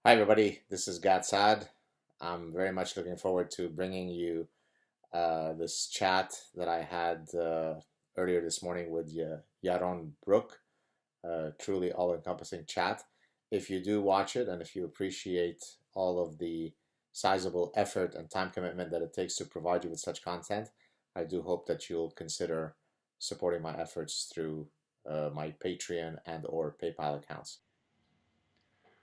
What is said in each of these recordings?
Hi, everybody. This is Gad Saad. I'm very much looking forward to bringing you this chat that I had earlier this morning with Yaron Brook. Truly all-encompassing chat. If you do watch it and if you appreciate all of the sizable effort and time commitment that it takes to provide you with such content, I do hope that you'll consider supporting my efforts through my Patreon and or PayPal accounts.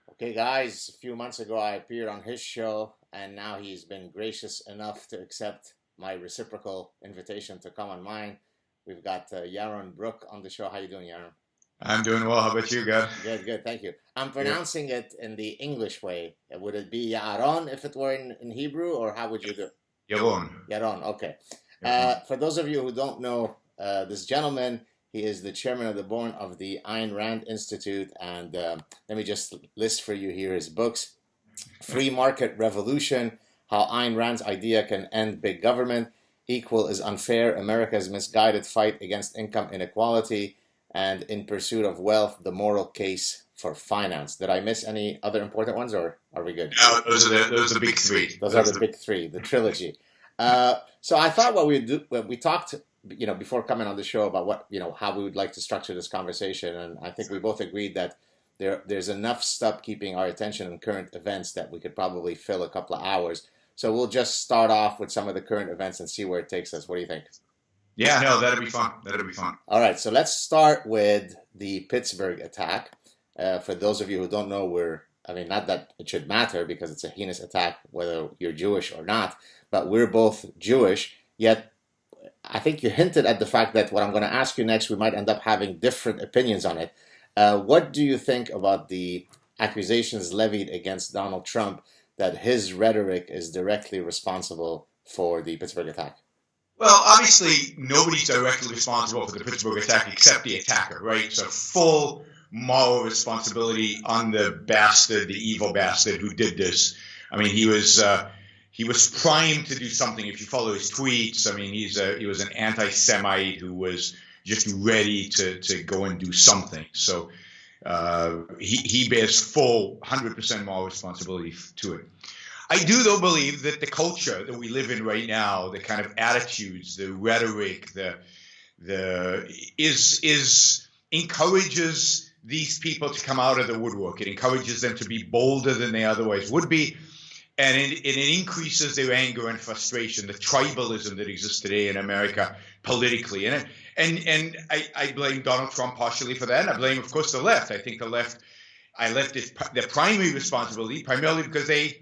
Okay, guys, a few months ago I appeared on his show, and now he's been gracious enough to accept my reciprocal invitation to come on mine. We've got Yaron Brook on the show. How you doing, Yaron? I'm doing well. How about you, Gad? Good, thank you. I'm pronouncing it in the English way. Would it be Yaron if it were in Hebrew, or how would you do it? Yaron. Yaron, okay. For those of you who don't know this gentleman, he is the chairman of the board of the Ayn Rand Institute, and let me just list for you here his books. Free Market Revolution, How Ayn Rand's Idea Can End Big Government, Equal is Unfair, America's Misguided Fight Against Income Inequality, and In Pursuit of Wealth, The Moral Case for Finance. Did I miss any other important ones, or are we good? No, those are the big three. Those are the big three, the trilogy. So I thought what we'd do, we talked before coming on the show about what, how we would like to structure this conversation. And I think we both agreed that there's enough stuff keeping our attention in current events that we could probably fill a couple of hours. So we'll just start off with some of the current events and see where it takes us. What do you think? Yeah, no, that'll be fun. All right. So let's start with the Pittsburgh attack. For those of you who don't know, not that it should matter because it's a heinous attack, whether you're Jewish or not, but we're both Jewish, yet I think you hinted at the fact that what I'm going to ask you next, we might end up having different opinions on it. What do you think about the accusations levied against Donald Trump that his rhetoric is directly responsible for the Pittsburgh attack? Well, obviously, nobody's directly responsible for the Pittsburgh attack except the attacker, right? So full moral responsibility on the bastard, the evil bastard who did this. I mean, he was primed to do something. If you follow his tweets, I mean, he was an anti-Semite who was just ready to go and do something. So he bears full 100% moral responsibility to it. I do, though, believe that the culture that we live in right now, the kind of attitudes, the rhetoric, encourages these people to come out of the woodwork. It encourages them to be bolder than they otherwise would be. And it increases their anger and frustration, the tribalism that exists today in America politically. And I blame Donald Trump partially for that. And I blame, of course, the left. I think the left is their primary responsibility, primarily because I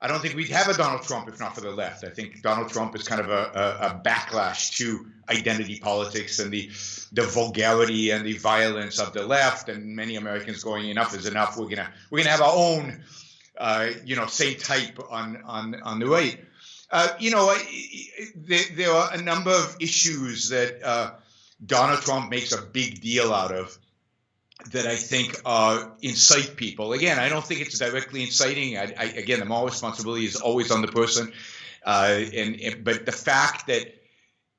don't think we'd have a Donald Trump if not for the left. I think Donald Trump is kind of a backlash to identity politics and the vulgarity and the violence of the left. And many Americans going, enough is enough. We're gonna have our own same type on the right. There are a number of issues that Donald Trump makes a big deal out of that I think incite people. Again, I don't think it's directly inciting. Again, the moral responsibility is always on the person. But the fact that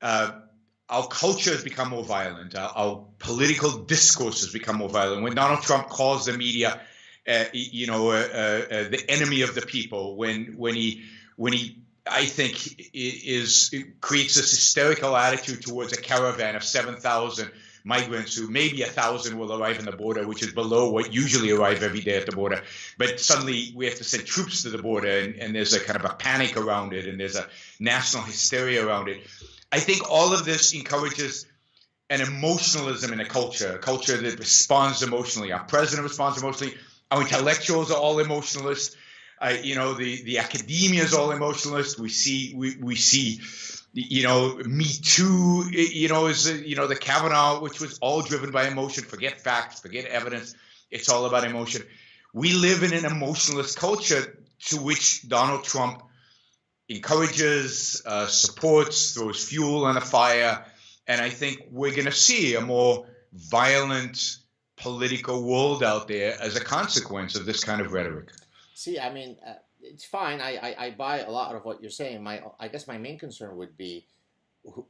our culture has become more violent, our political discourse has become more violent. When Donald Trump calls the media the enemy of the people, when he I think creates this hysterical attitude towards a caravan of 7,000 migrants who maybe 1,000 will arrive in the border, which is below what usually arrive every day at the border. But suddenly we have to send troops to the border, and there's a kind of a panic around it, and there's a national hysteria around it. I think all of this encourages an emotionalism in a culture that responds emotionally. Our president responds emotionally. Our intellectuals are all emotionalists. The academia is all emotionalist. We see, Me Too, the Kavanaugh, which was all driven by emotion. Forget facts, forget evidence. It's all about emotion. We live in an emotionalist culture to which Donald Trump encourages, supports, throws fuel on the fire. And I think we're going to see a more violent political world out there as a consequence of this kind of rhetoric. See, I mean, it's fine. I buy a lot of what you're saying. I guess my main concern would be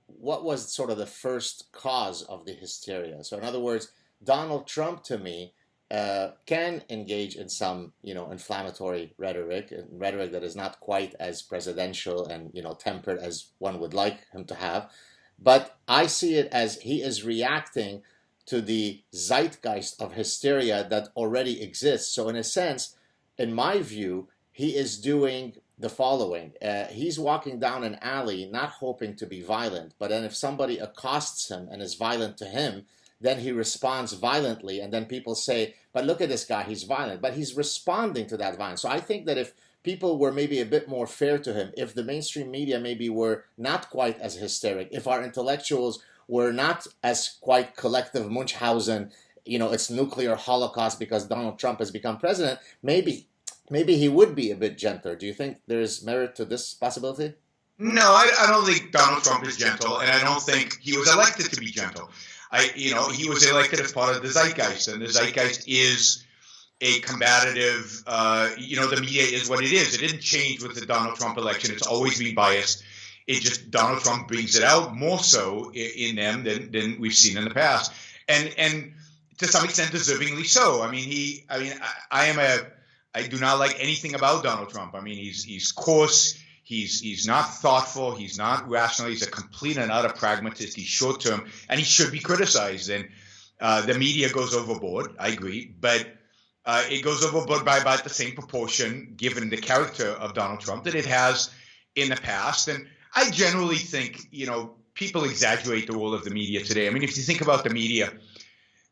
what was sort of the first cause of the hysteria. So in other words, Donald Trump to me can engage in some, inflammatory rhetoric, rhetoric that is not quite as presidential and, tempered as one would like him to have. But I see it as he is reacting to the zeitgeist of hysteria that already exists. So in a sense, in my view, he is doing the following. He's walking down an alley, not hoping to be violent, but then if somebody accosts him and is violent to him, then he responds violently, and then people say, but look at this guy, he's violent. But he's responding to that violence. So I think that if people were maybe a bit more fair to him, if the mainstream media maybe were not quite as hysteric, if our intellectuals were not as quite collective Munchausen, it's nuclear holocaust because Donald Trump has become president, maybe he would be a bit gentler. Do you think there's merit to this possibility? No, I don't think Donald Trump is gentle, and I don't think he was elected to be gentle. He was elected as part of the zeitgeist, and the zeitgeist is a combative, the media is what it is. It didn't change with the Donald Trump election. It's always been biased. It just, Donald Trump brings it out more so in them than we've seen in the past. And to some extent, deservingly so. I do not like anything about Donald Trump. I mean, he's coarse. He's not thoughtful. He's not rational. He's a complete and utter pragmatist. He's short term, and he should be criticized. And the media goes overboard. I agree, but it goes overboard by about the same proportion, given the character of Donald Trump, that it has in the past. And I generally think, people exaggerate the role of the media today. I mean, if you think about the media,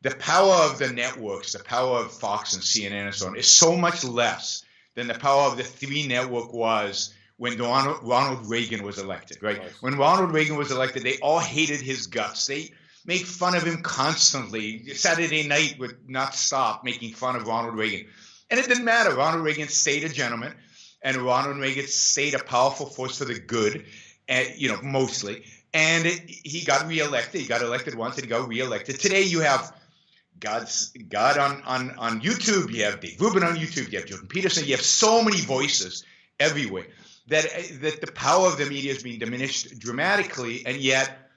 the power of the networks, the power of Fox and CNN and so on, is so much less than the power of the three network was when Ronald Reagan was elected, right? When Ronald Reagan was elected, they all hated his guts. They made fun of him constantly. Saturday night would not stop making fun of Ronald Reagan. And it didn't matter. Ronald Reagan stayed a gentleman, and Ronald Reagan stayed a powerful force for the good, and mostly. And he got reelected. He got elected once, and he got reelected. Today you have God on YouTube. You have Dave Rubin on YouTube. You have Jordan Peterson. You have so many voices everywhere that the power of the media has been diminished dramatically, and yet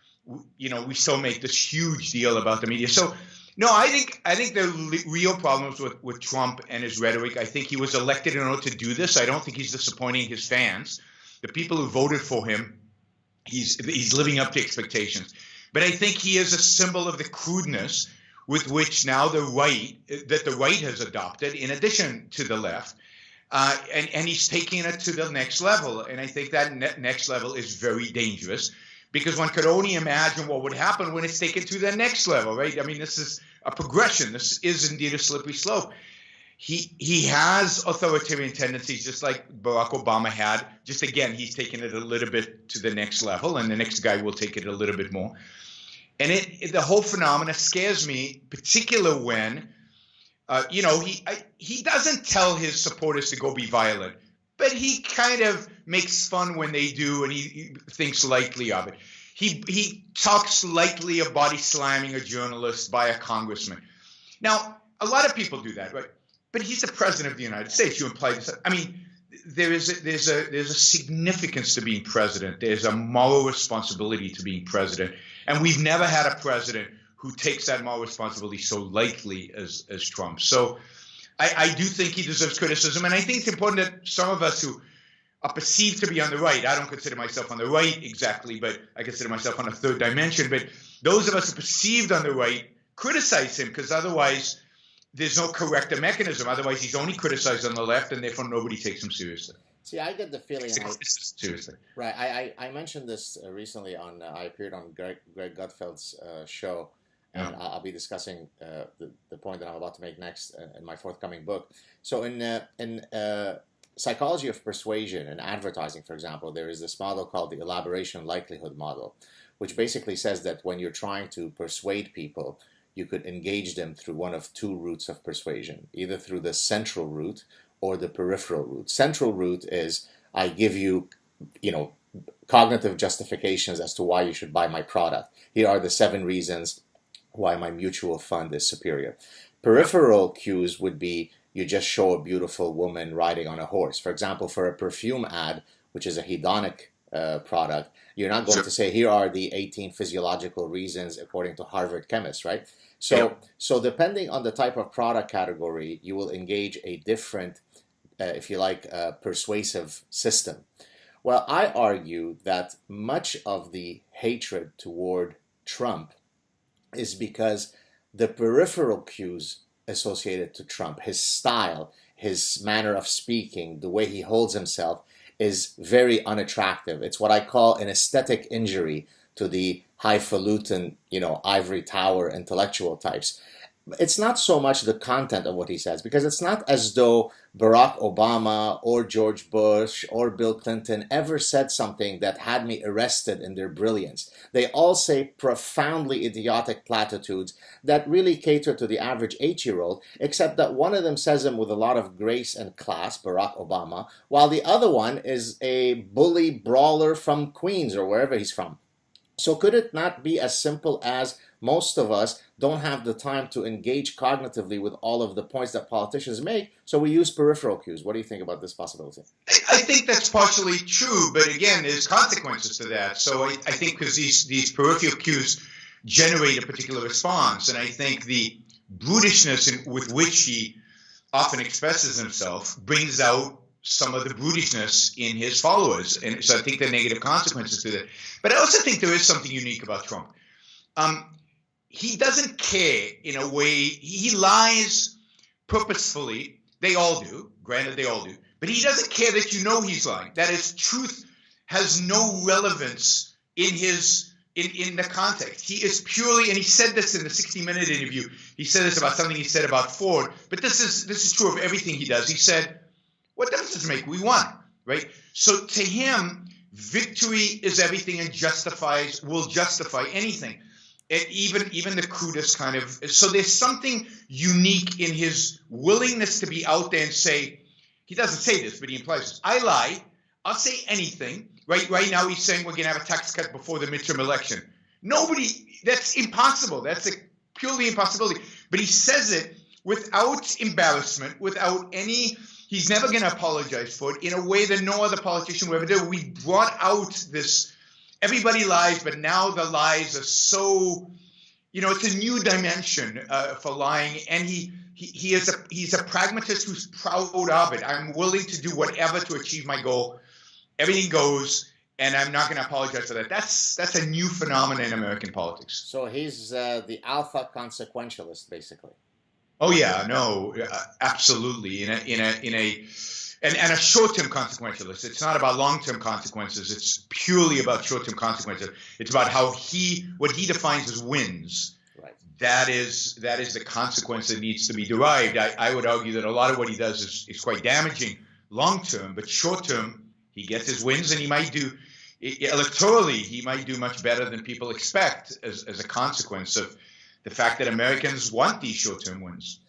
we still make this huge deal about the media. So no, I think there are real problems with Trump and his rhetoric. I think he was elected in order to do this. I don't think he's disappointing his fans, the people who voted for him. He's living up to expectations, but I think he is a symbol of the crudeness with which now the right has adopted, in addition to the left. And he's taking it to the next level. And I think that next level is very dangerous, because one could only imagine what would happen when it's taken to the next level, right? I mean, this is a progression. This is indeed a slippery slope. He has authoritarian tendencies, just like Barack Obama had. Just again, he's taken it a little bit to the next level, and the next guy will take it a little bit more. And the whole phenomena scares me, particularly when he doesn't tell his supporters to go be violent, but he kind of makes fun when they do, and he thinks lightly of it. He talks lightly of body slamming a journalist by a congressman. Now, a lot of people do that, right? But he's the president of the United States. You imply this. I mean, there's a significance to being president. There's a moral responsibility to being president, and we've never had a president who takes that moral responsibility so lightly as Trump. So I do think he deserves criticism, and I think it's important that some of us who are perceived to be on the right — I don't consider myself on the right exactly, but I consider myself on a third dimension — but those of us who are perceived on the right criticize him, because otherwise there's no corrective mechanism. Otherwise he's only criticized on the left, and therefore nobody takes him seriously. See, I get the feeling. Seriously. Right. I mentioned this recently on. I appeared on Greg Gutfeld's show, and I'll be discussing the point that I'm about to make next in my forthcoming book. So in psychology of persuasion and advertising, for example, there is this model called the elaboration likelihood model, which basically says that when you're trying to persuade people, you could engage them through one of two routes of persuasion, either through the central route or the peripheral route. Central route is, I give you, cognitive justifications as to why you should buy my product. Here are the 7 reasons why my mutual fund is superior. Peripheral cues would be, you just show a beautiful woman riding on a horse. For example, for a perfume ad, which is a hedonic product, you're not going to say, here are the 18 physiological reasons according to Harvard chemists, right? So depending on the type of product category, you will engage a different, if you like, persuasive system. Well, I argue that much of the hatred toward Trump is because the peripheral cues associated to Trump, his style, his manner of speaking, the way he holds himself, is very unattractive. It's what I call an aesthetic injury to the highfalutin, ivory tower intellectual types. It's not so much the content of what he says, because it's not as though Barack Obama or George Bush or Bill Clinton ever said something that had me arrested in their brilliance. They all say profoundly idiotic platitudes that really cater to the average 8-year-old, except that one of them says them with a lot of grace and class, Barack Obama, while the other one is a bully brawler from Queens or wherever he's from. So could it not be as simple as most of us don't have the time to engage cognitively with all of the points that politicians make, so we use peripheral cues? What do you think about this possibility? I think that's partially true, but again, there's consequences to that. So I think because these peripheral cues generate a particular response, and I think the brutishness with which he often expresses himself brings out some of the brutishness in his followers. And so I think there are negative consequences to that. But I also think there is something unique about Trump. He doesn't care in a way. He lies purposefully. They all do. Granted, they all do. But he doesn't care that he's lying. That is, truth has no relevance in the context. He is purely, and he said this in the 60-minute interview. He said this about something he said about Ford. But this is true of everything he does. He said, what difference does it make? We won, right? So to him, victory is everything and will justify anything. And even the crudest kind of. So there's something unique in his willingness to be out there and say, he doesn't say this, but he implies this. I lie. I'll say anything. Right now he's saying we're going to have a tax cut before the midterm election. That's impossible. That's a purely impossibility. But he says it without embarrassment, without any. He's never going to apologize for it in a way that no other politician will ever do. We brought out this, everybody lies, but now the lies are so, it's a new dimension for lying. And he's a pragmatist who's proud of it. I'm willing to do whatever to achieve my goal. Everything goes, and I'm not going to apologize for that. That's a new phenomenon in American politics. So he's the alpha consequentialist, basically. Oh yeah, no, absolutely. In a short-term consequentialist. It's not about long-term consequences. It's purely about short-term consequences. It's about what he defines as wins. Right. That is the consequence that needs to be derived. I would argue that a lot of what he does is quite damaging long-term, but short-term, he gets his wins, and he might do electorally. He might do much better than people expect as a consequence of the fact that Americans want these short-term wins.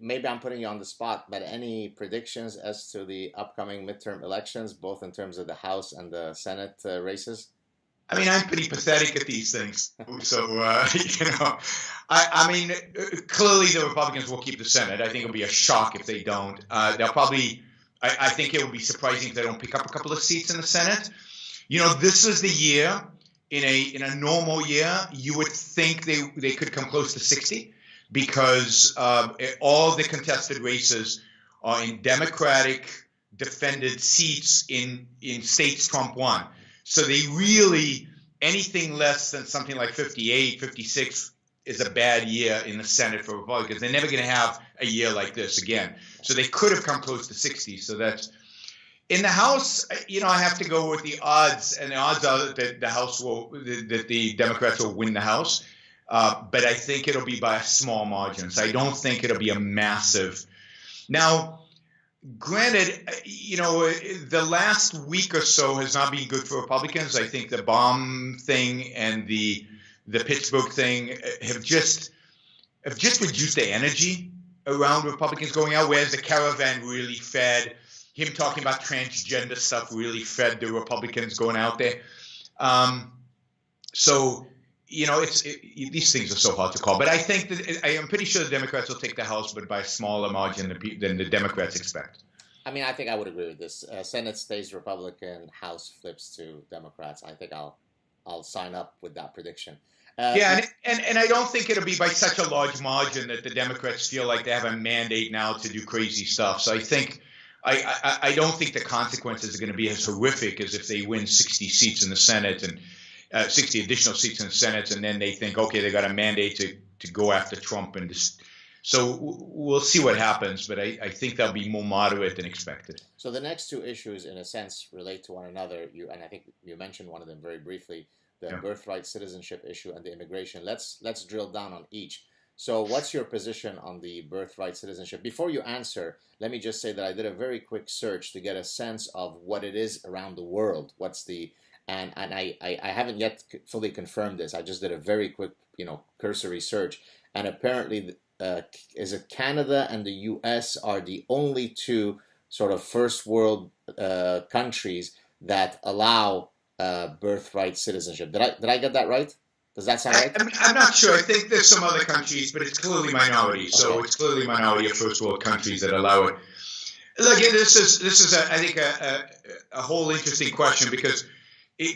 Maybe I'm putting you on the spot, but any predictions as to the upcoming midterm elections, both in terms of the House and the Senate races? I mean, I'm pretty pathetic at these things. So, I mean, clearly the Republicans will keep the Senate. I think it'll be a shock if they don't. They'll probably, I think it will be surprising if they don't pick up a couple of seats in the Senate. This is the year. In a normal year, you would think they could come close to 60 because all the contested races are in Democratic defended seats in states Trump won. So they really, anything less than something like 58, 56 is a bad year in the Senate for Republicans. They're never going to have a year like this again. So they could have come close to 60. So that's. In the House, I have to go with the odds, and the odds are that the Democrats will win the House. But I think it'll be by a small margin. So I don't think it'll be a massive. Now, granted, the last week or so has not been good for Republicans. I think the bomb thing and the Pittsburgh thing have just reduced the energy around Republicans going out, whereas the caravan really fed. Him talking about transgender stuff really fed the Republicans going out there. So, these things are so hard to call. But I think that I am pretty sure the Democrats will take the House, but by a smaller margin than the Democrats expect. I mean, I think I would agree with this. Senate stays Republican, House flips to Democrats. I think I'll sign up with that prediction. Yeah, and I don't think it'll be by such a large margin that the Democrats feel like they have a mandate now to do crazy stuff. So I think I don't think the consequences are going to be as horrific as if they win 60 seats in the Senate and 60 additional seats in the Senate, and then they think, okay, they got a mandate to go after Trump, and so we'll see what happens. But I think they'll be more moderate than expected. So the next two issues, in a sense, relate to one another. And I think you mentioned one of them very briefly. The birthright citizenship issue and the immigration. Let's drill down on each. So what's your position on the birthright citizenship? Before you answer, let me just say that I did a very quick search to get a sense of what it is around the world. And I haven't yet fully confirmed this. I just did a very quick, cursory search. And apparently, is it Canada and the U.S. are the only two sort of first world countries that allow birthright citizenship. Did I get that right? Does that sound right? I'm not sure. I think there's some other countries, but it's clearly minority. So it's clearly minority of first world countries that allow it. Look, this is I think a whole interesting question because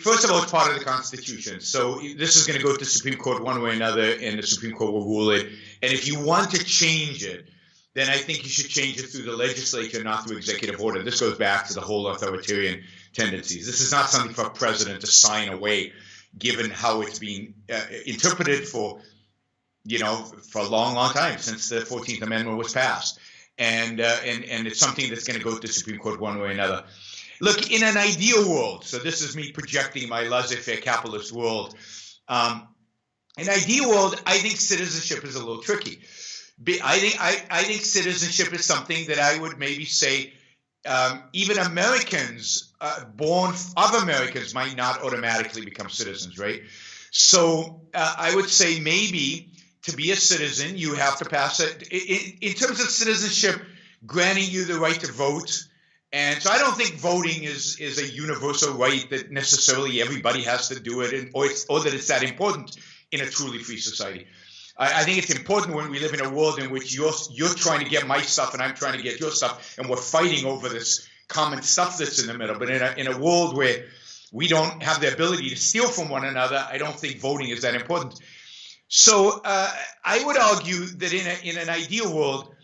first of all, it's part of the Constitution. So this is going to go to the Supreme Court one way or another, and the Supreme Court will rule it. And if you want to change it, then I think you should change it through the legislature, not through executive order. This goes back to the whole authoritarian tendencies. This is not something for a president to sign away, given how it's been interpreted for a long, long time, since the 14th Amendment was passed. And it's something that's going to go to the Supreme Court one way or another. Look, in an ideal world, so this is me projecting my laissez-faire capitalist world. In an ideal world, I think citizenship is a little tricky. I think citizenship is something that I would maybe say even Americans born of Americans might not automatically become citizens, right? So I would say maybe to be a citizen, you have to pass it. In terms of citizenship, granting you the right to vote. And so I don't think voting is a universal right that necessarily everybody has to do it, or that it's that important in a truly free society. I think it's important when we live in a world in which you're trying to get my stuff and I'm trying to get your stuff, and we're fighting over this common stuff that's in the middle. But in a world where we don't have the ability to steal from one another, I don't think voting is that important. So I would argue that in an ideal world,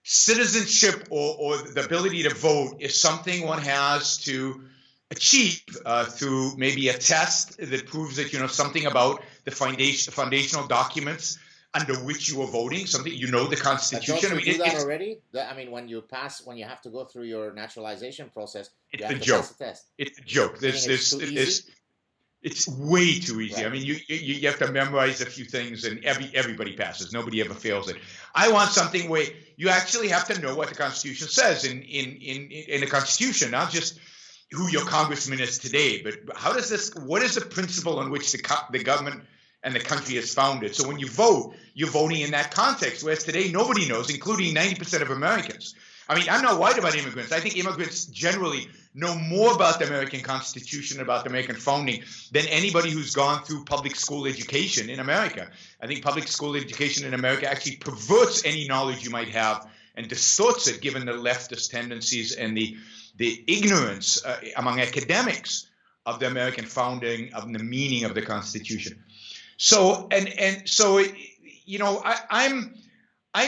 citizenship or the ability to vote is something one has to achieve through maybe a test that proves that you know something about the foundational documents under which you are voting, something the Constitution. Don't you do that already? When you have to go through your naturalization process, it's a joke. It's a joke. It's way too easy. Right. I mean, you have to memorize a few things, and everybody passes. Nobody ever fails it. I want something where you actually have to know what the Constitution says in the Constitution, not just who your congressman is today, but what is the principle on which the government and the country is founded? So when you vote, you're voting in that context, whereas today nobody knows, including 90% of Americans. I mean, I'm not worried about immigrants. I think immigrants generally know more about the American Constitution, about the American founding, than anybody who's gone through public school education in America. I think public school education in America actually perverts any knowledge you might have and distorts it, given the leftist tendencies and the ignorance among academics of the American founding, of the meaning of the Constitution. So I'm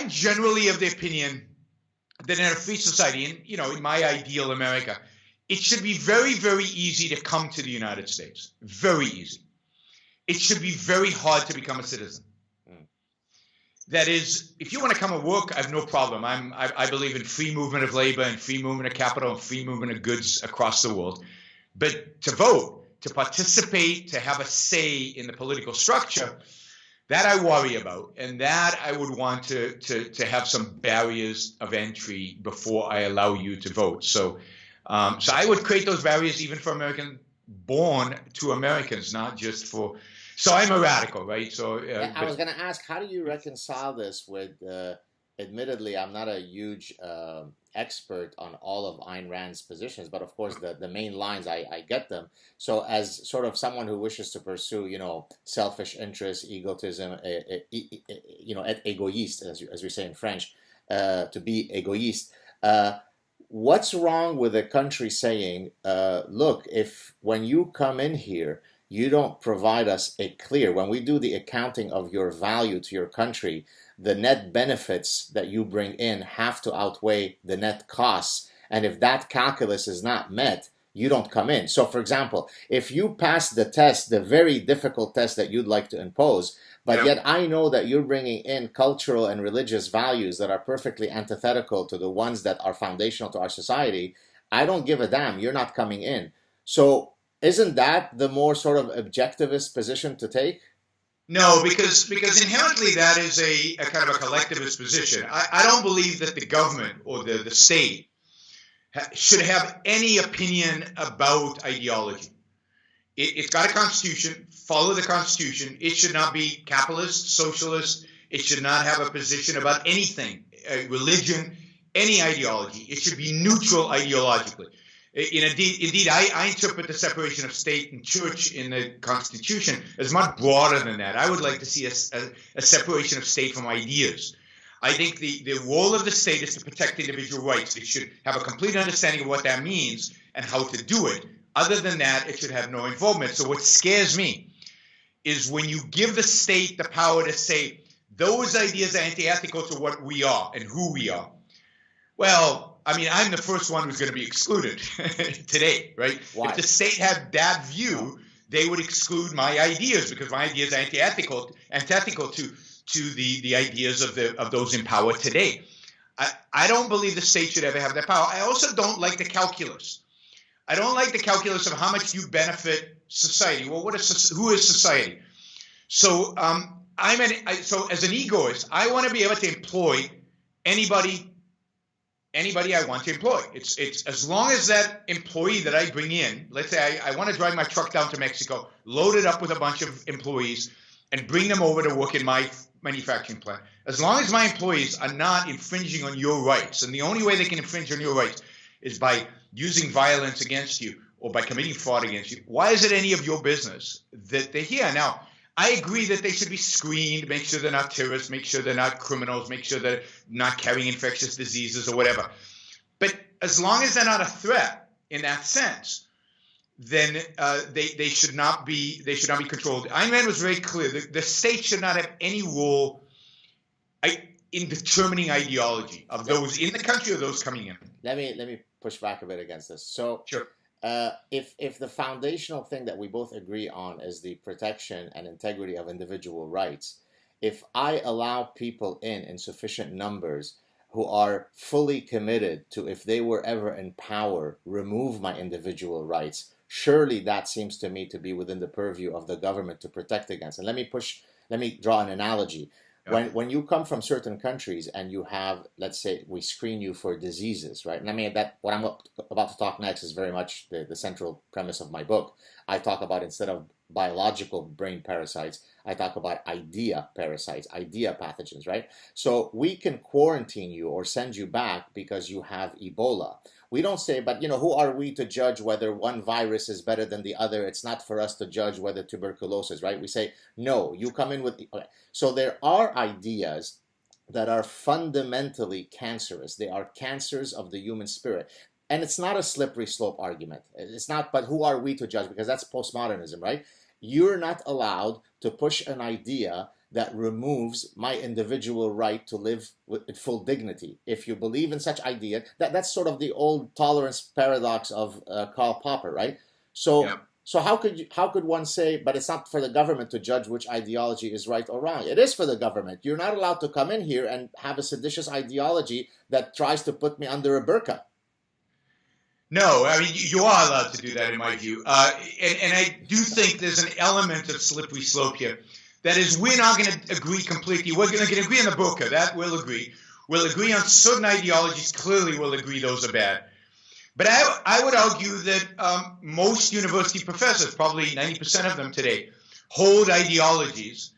generally of the opinion that in a free society, in my ideal America, it should be very, very easy to come to the United States. Very easy. It should be very hard to become a citizen. That is, if you want to come and work, I have no problem. I believe in free movement of labor and free movement of capital and free movement of goods across the world. But to vote, to participate, to have a say in the political structure, that I worry about, and that I would want to have some barriers of entry before I allow you to vote. So I would create those barriers even for Americans born to Americans, not just for. So I'm a radical, right? So I was going to ask, how do you reconcile this with? Admittedly, I'm not a huge expert on all of Ayn Rand's positions, but of course the main lines I get them. So as sort of someone who wishes to pursue selfish interests, egotism, être égoïste, as we say in French, to be egoist. What's wrong with a country saying, look, if when you come in here, you don't provide us a clear, when we do the accounting of your value to your country, the net benefits that you bring in have to outweigh the net costs. And if that calculus is not met, you don't come in. So, for example, if you pass the test, the very difficult test that you'd like to impose, but yet I know that you're bringing in cultural and religious values that are perfectly antithetical to the ones that are foundational to our society, I don't give a damn. You're not coming in. So isn't that the more sort of objectivist position to take? No, because inherently that is a kind of a collectivist position. I don't believe that the government or the state should have any opinion about ideology. It's got a constitution, follow the constitution. It should not be capitalist, socialist. It should not have a position about anything, religion, any ideology. It should be neutral ideologically. Indeed, I interpret the separation of state and church in the Constitution as much broader than that. I would like to see a separation of state from ideas. I think the role of the state is to protect individual rights. It should have a complete understanding of what that means and how to do it. Other than that, it should have no involvement. So what scares me is when you give the state the power to say, those ideas are anti-ethical to what we are and who we are. Well, I mean, I'm the first one who's going to be excluded today, right? Why? If the state had that view, they would exclude my ideas because my ideas are antithetical to the ideas of those in power today. I don't believe the state should ever have that power. I also don't like the calculus. I don't like the calculus of how much you benefit society. Well, who is society? So so as an egoist, I want to be able to employ anybody I want to employ. It's as long as that employee that I bring in, let's say I want to drive my truck down to Mexico, load it up with a bunch of employees, and bring them over to work in my manufacturing plant. As long as my employees are not infringing on your rights, and the only way they can infringe on your rights is by using violence against you or by committing fraud against you, why is it any of your business that they're here? Now, I agree that they should be screened, make sure they're not terrorists, make sure they're not criminals, make sure they're not carrying infectious diseases or whatever. But as long as they're not a threat in that sense, then they should not be controlled. Ayn Rand was very clear. The state should not have any role in determining ideology of those in the country or those coming in. Let me push back a bit against this. So sure. If the foundational thing that we both agree on is the protection and integrity of individual rights, if I allow people in sufficient numbers who are fully committed to, if they were ever in power, remove my individual rights, surely that seems to me to be within the purview of the government to protect against. And let me draw an analogy. When you come from certain countries and you have, let's say, we screen you for diseases, right? And I mean, that what I'm about to talk next is very much the central premise of my book. I talk about, instead of biological brain parasites, I talk about idea parasites, idea pathogens, right? So we can quarantine you or send you back because you have Ebola. We don't say, but who are we to judge whether one virus is better than the other? It's not for us to judge whether tuberculosis, right? We say, no, you come in with... Okay. So there are ideas that are fundamentally cancerous. They are cancers of the human spirit. And it's not a slippery slope argument. It's not, but who are we to judge? Because that's postmodernism, right? You're not allowed to push an idea that removes my individual right to live with full dignity. If you believe in such idea, that's sort of the old tolerance paradox of Karl Popper, right? So, yeah. So how could one say, but it's not for the government to judge which ideology is right or wrong? It is for the government. You're not allowed to come in here and have a seditious ideology that tries to put me under a burqa. No, I mean, you are allowed to do that in my view. And I do think there's an element of slippery slope here. That is, we're not going to agree completely. We're going to agree on the burqa. That we'll agree. We'll agree on certain ideologies. Clearly, we'll agree those are bad. But I would argue that most university professors, probably 90% of them today, hold ideologies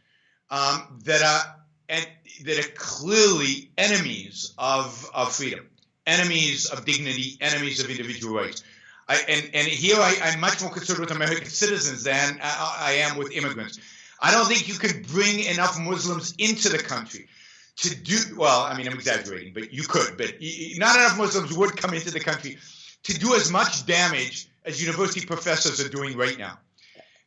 that are clearly enemies of freedom, enemies of dignity, enemies of individual rights. Here I'm much more concerned with American citizens than I am with immigrants. I don't think you could bring enough Muslims into the country to do, well, I mean, I'm exaggerating, but you could, but not enough Muslims would come into the country to do as much damage as university professors are doing right now.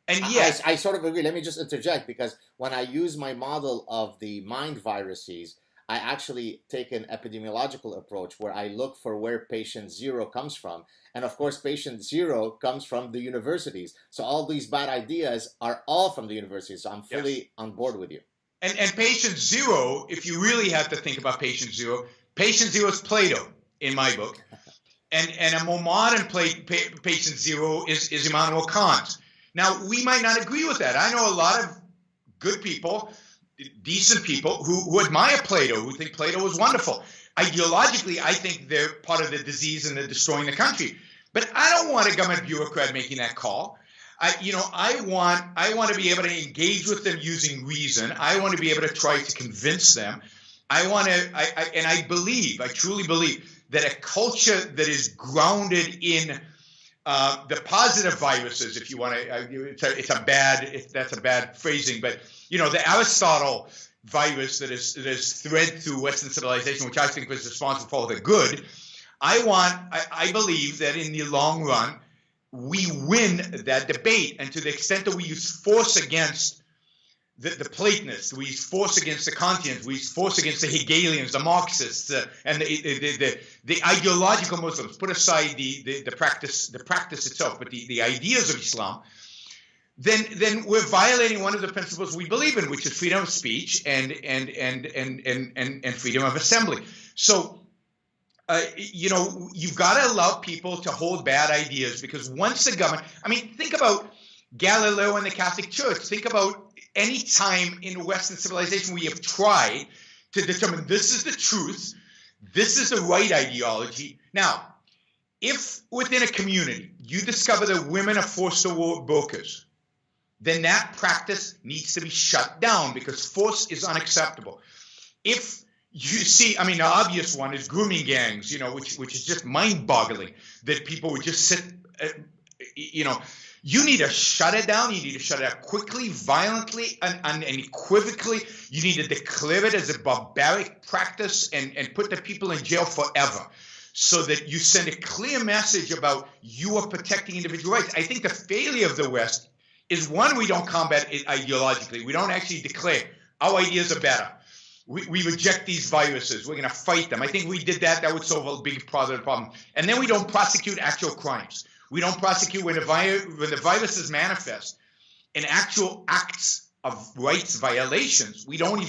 And yet, I sort of agree. Let me just interject, because when I use my model of the mind viruses, I actually take an epidemiological approach where I look for where patient zero comes from. And of course, patient zero comes from the universities. So all these bad ideas are all from the universities. So I'm fully on board with you. And patient zero, if you really have to think about patient zero is Plato in my book. And a more modern patient zero is Immanuel Kant. Now, we might not agree with that. I know a lot of good people, decent people who admire Plato, who think Plato was wonderful. Ideologically, I think they're part of the disease and they're destroying the country. But I don't want a government bureaucrat making that call. I want to be able to engage with them using reason. I want to be able to try to convince them. I truly believe that a culture that is grounded in the positive viruses, if you want to, that's a bad phrasing, but the Aristotle virus that is thread through Western civilization, which I think was responsible for the good. I believe that in the long run, we win that debate, and to the extent that we use force against the Platonists, we use force against the Kantians, we use force against the Hegelians, the Marxists, and the ideological Muslims. Put aside the practice itself, but the ideas of Islam. Then we're violating one of the principles we believe in, which is freedom of speech and freedom of assembly. So, you've got to allow people to hold bad ideas, because once the government, think about Galileo and the Catholic Church. Think about any time in Western civilization we have tried to determine this is the truth, this is the right ideology. Now, if within a community you discover that women are forced workers, then that practice needs to be shut down, because force is unacceptable. If you see, the obvious one is grooming gangs, which is just mind-boggling, that people would just sit, you need to shut it down. You need to shut it down quickly, violently, and unequivocally. You need to declare it as a barbaric practice and put the people in jail forever, so that you send a clear message about you are protecting individual rights. I think the failure of the West is, one, we don't combat it ideologically. We don't actually declare our ideas are better. We reject these viruses. We're going to fight them. I think we did that. That would solve a big part of the problem. And then we don't prosecute actual crimes. We don't prosecute when the viruses manifest in actual acts of rights violations. We don't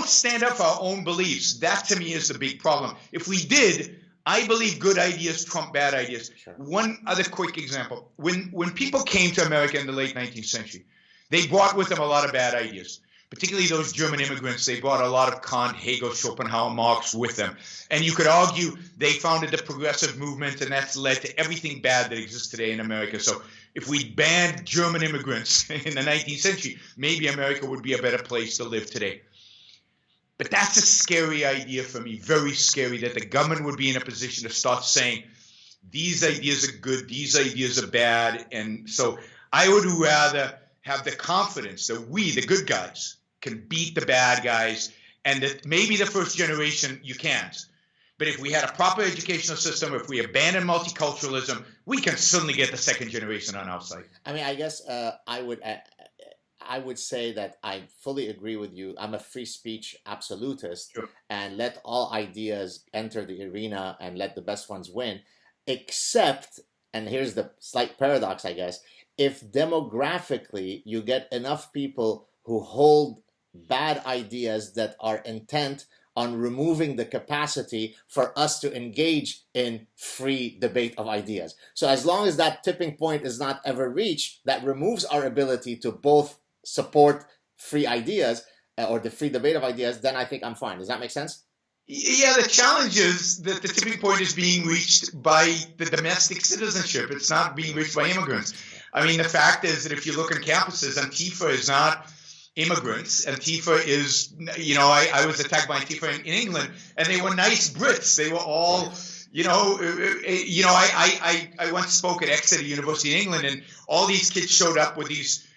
stand up for our own beliefs. That, to me, is the big problem. If we did, I believe good ideas trump bad ideas. Sure. One other quick example. When people came to America in the late 19th century, they brought with them a lot of bad ideas. Particularly those German immigrants, they brought a lot of Kant, Hegel, Schopenhauer, Marx with them. And you could argue they founded the progressive movement, and that's led to everything bad that exists today in America. So if we banned German immigrants in the 19th century, maybe America would be a better place to live today. But that's a scary idea for me, very scary, that the government would be in a position to start saying, these ideas are good, these ideas are bad. And so I would rather have the confidence that we, the good guys, can beat the bad guys, and that maybe the first generation you can't. But if we had a proper educational system, if we abandon multiculturalism, we can certainly get the second generation on our side. I guess I would say that I fully agree with you. I'm a free speech absolutist, sure, and let all ideas enter the arena and let the best ones win, except, and here's the slight paradox, I guess, if demographically you get enough people who hold bad ideas that are intent on removing the capacity for us to engage in free debate of ideas. So as long as that tipping point is not ever reached, that removes our ability to both support free ideas or the free debate of ideas, then I think I'm fine. Does that make sense? Yeah, the challenge is that the tipping point is being reached by the domestic citizenship. It's not being reached by immigrants. The fact is that if you look on campuses, Antifa is not immigrants. Antifa is, I was attacked by Antifa in England, and they were nice Brits. They were all, I once spoke at Exeter University in England, and all these kids showed up with these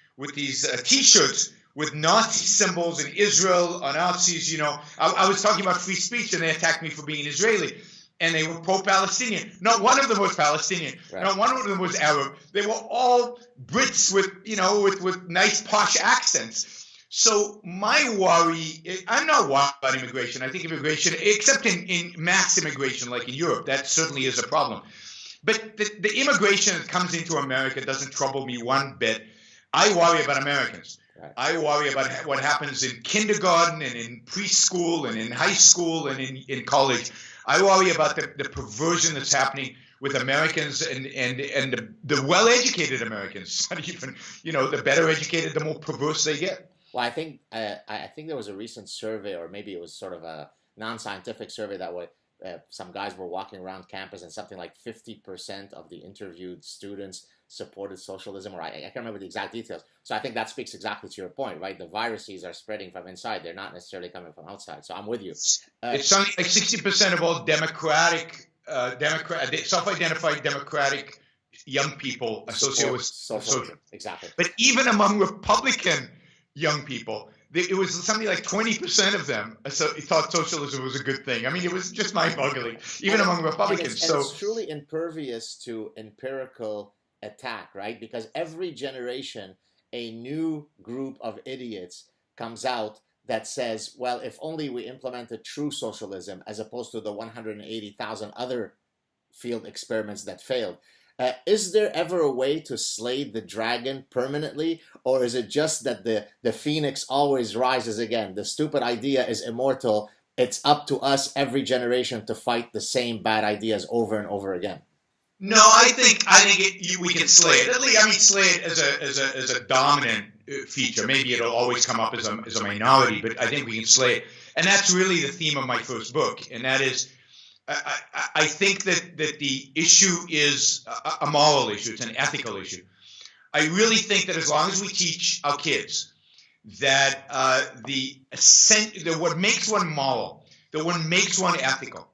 T-shirts with Nazi symbols in Israel, or Nazis. I was talking about free speech, and they attacked me for being an Israeli. and they were pro-Palestinian. Not one of them was Palestinian. Right. Not one of them was Arab. They were all Brits with, with nice posh accents. So my worry, I'm not worried about immigration. I think immigration, except in mass immigration like in Europe, that certainly is a problem. But the immigration that comes into America doesn't trouble me one bit. I worry about Americans. Right. I worry about what happens in kindergarten and in preschool and in high school and in college. I worry about the perversion that's happening with Americans and the well-educated Americans. Not even, the better educated, the more perverse they get. Well, I think there was a recent survey, or maybe it was sort of a non-scientific survey that some guys were walking around campus and something like 50% of the interviewed students supported socialism, or I can't remember the exact details. So I think that speaks exactly to your point, right? The viruses are spreading from inside. They're not necessarily coming from outside. So I'm with you. It's something like 60% of all self-identified democratic young people associated with socialism. Exactly. But even among Republican young people, it was something like 20% of them thought socialism was a good thing. I mean, it was just mind-boggling, even among Republicans. And it's truly impervious to empirical attack, right? Because every generation, a new group of idiots comes out that says, well, if only we implemented true socialism as opposed to the 180,000 other field experiments that failed. Is there ever a way to slay the dragon permanently, or is it just that the phoenix always rises again? The stupid idea is immortal. It's up to us every generation to fight the same bad ideas over and over again. No, I think we can slay it. At least, slay it as a dominant feature. Maybe it'll always come up as a minority, but I think we can slay it. And that's really the theme of my first book, and that is, I think that the issue is a moral issue. It's an ethical issue. I really think that as long as we teach our kids that what makes one moral, that what makes one ethical,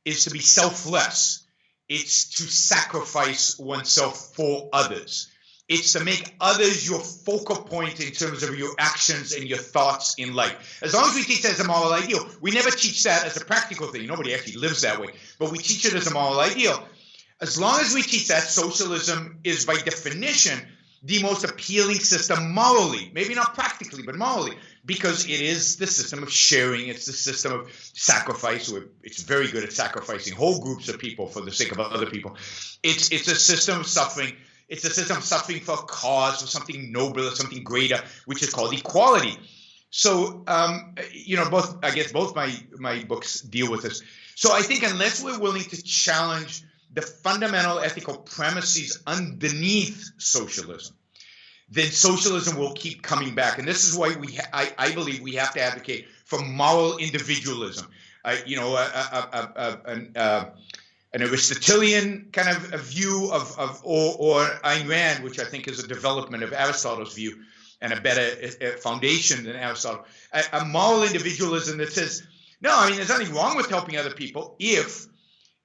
is to be selfless. It's to sacrifice oneself for others. It's to make others your focal point in terms of your actions and your thoughts in life. As long as we teach that as a moral ideal, we never teach that as a practical thing. Nobody actually lives that way, but we teach it as a moral ideal. As long as we teach that, socialism is by definition the most appealing system morally, maybe not practically, but morally, because it is the system of sharing. It's the system of sacrifice. It's very good at sacrificing whole groups of people for the sake of other people. It's a system of suffering. It's a system of suffering for a cause, for something nobler, something greater, which is called equality. So, both my books deal with this. So I think unless we're willing to challenge the fundamental ethical premises underneath socialism, then socialism will keep coming back. And this is why I believe we have to advocate for moral individualism. An Aristotelian kind of a view or Ayn Rand, which I think is a development of Aristotle's view and a better foundation than Aristotle. A moral individualism that says, no, there's nothing wrong with helping other people if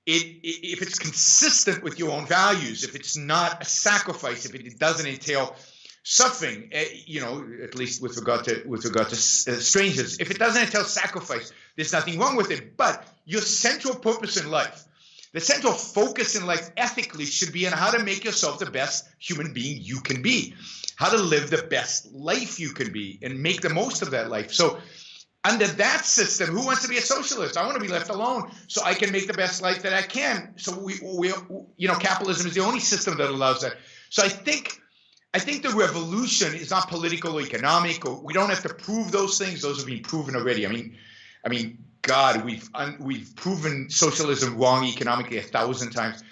it's consistent with your own values, if it's not a sacrifice, if it doesn't entail suffering, at least with regard to strangers. If it doesn't entail sacrifice, there's nothing wrong with it. But your central purpose in life, the central focus in life ethically should be on how to make yourself the best human being you can be, how to live the best life you can be and make the most of that life. So under that system, who wants to be a socialist? I want to be left alone so I can make the best life that I can. So capitalism is the only system that allows that. So I think the revolution is not political or economic, or we don't have to prove those things. Those have been proven already. I mean, God, we've proven socialism wrong economically 1,000 times.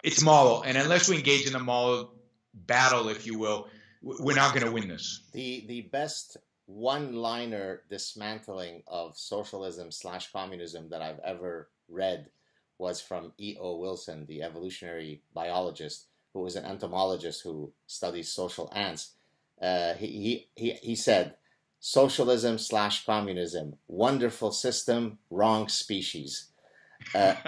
It's moral, and unless we engage in a moral battle, if you will, we're not going to win this. The best one-liner dismantling of socialism/communism that I've ever read was from E.O. Wilson, the evolutionary biologist, who was an entomologist who studies social ants. He said, socialism/communism, wonderful system, wrong species. Right?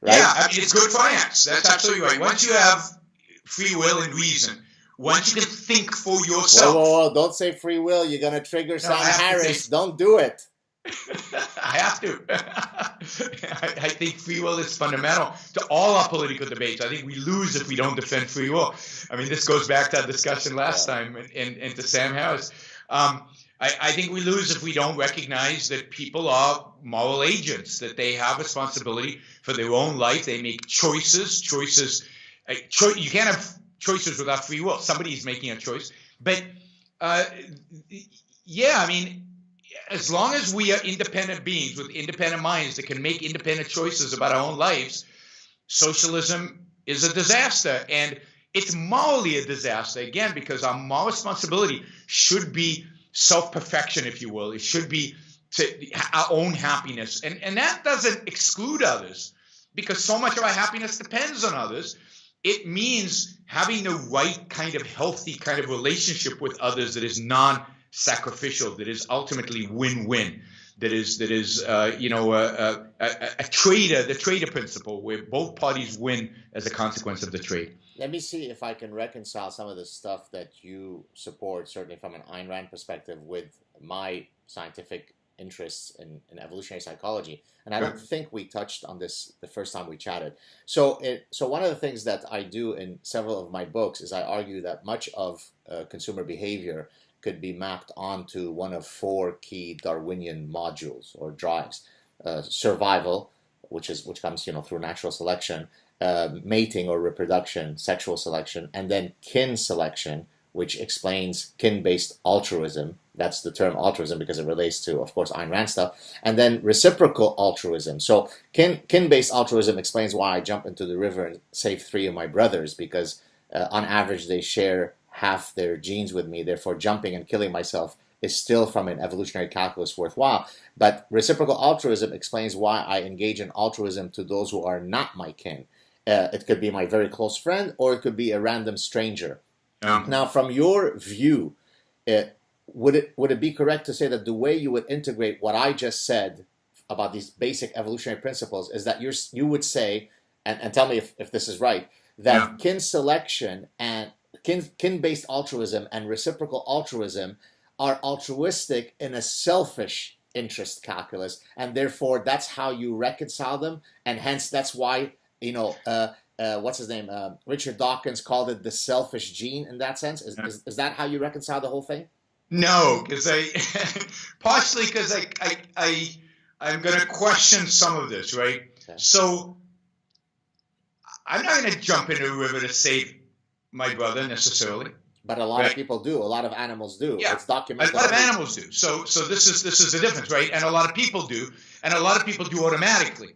Yeah, it's good for ants. That's absolutely right. Once you have free will and reason, once you can think for yourself. Whoa, don't say free will. You're going to trigger Sam Harris. Don't do it. I have to. I think free will is fundamental to all our political debates. I think we lose if we don't defend free will. I mean, this goes back to our discussion last time and to Sam Harris. I think we lose if we don't recognize that people are moral agents, that they have responsibility for their own life. They make choices. You can't have choices without free will. Somebody's making a choice. But yeah, I mean, as long as we are independent beings with independent minds that can make independent choices about our own lives, socialism is a disaster. And it's morally a disaster, again, because our moral responsibility should be self-perfection, if you will. It should be to our own happiness. And that doesn't exclude others, because so much of our happiness depends on others. It means having the right kind of healthy kind of relationship with others that is non-sacrificial, that is ultimately win-win, that is a trader, the trader principle, where both parties win as a consequence of the trade. Let me see if I can reconcile some of the stuff that you support, certainly from an Ayn Rand perspective, with my scientific interests in evolutionary psychology. And I don't think we touched on this the first time we chatted. So one of the things that I do in several of my books is I argue that much of consumer behavior could be mapped onto one of four key Darwinian modules or drives: survival, which comes through natural selection, mating or reproduction, sexual selection, and then kin selection, which explains kin-based altruism. That's the term altruism because it relates to, of course, Ayn Rand stuff. And then reciprocal altruism. So kin-based altruism explains why I jump into the river and save 3 of my brothers, because on average they share half their genes with me. Therefore, jumping and killing myself is still, from an evolutionary calculus, worthwhile. But reciprocal altruism explains why I engage in altruism to those who are not my kin. It could be my very close friend, or it could be a random stranger. Now, from your view, would it be correct to say that the way you would integrate what I just said about these basic evolutionary principles is that you would say, and tell me if this is right, that kin selection and kin-based altruism and reciprocal altruism are altruistic in a selfish interest calculus, and therefore that's how you reconcile them, and hence that's why what's his name? Richard Dawkins called it the selfish gene in that sense. Is that how you reconcile the whole thing? No, because partially because I'm going to question some of this, right? Okay. So I'm not going to jump into a river to save my brother necessarily. But a lot of people do. A lot of animals do. Yeah, it's documented. A lot of animals do. So this is the difference, right? And a lot of people do, and a lot of people do automatically.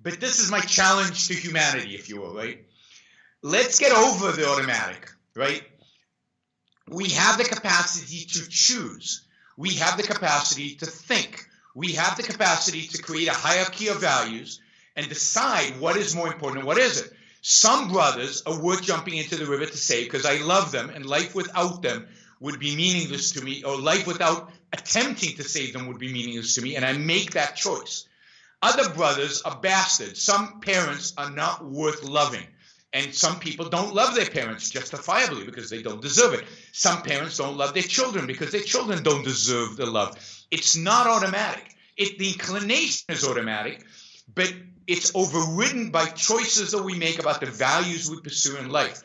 But this is my challenge to humanity, if you will, right? Let's get over the automatic, right? We have the capacity to choose. We have the capacity to think. We have the capacity to create a hierarchy of values and decide what is more important and what isn't. Some brothers are worth jumping into the river to save because I love them, and life without them would be meaningless to me, or life without attempting to save them would be meaningless to me, and I make that choice. Other brothers are bastards. Some parents are not worth loving. And some people don't love their parents justifiably because they don't deserve it. Some parents don't love their children because their children don't deserve the love. It's not automatic. The inclination is automatic, but it's overridden by choices that we make about the values we pursue in life.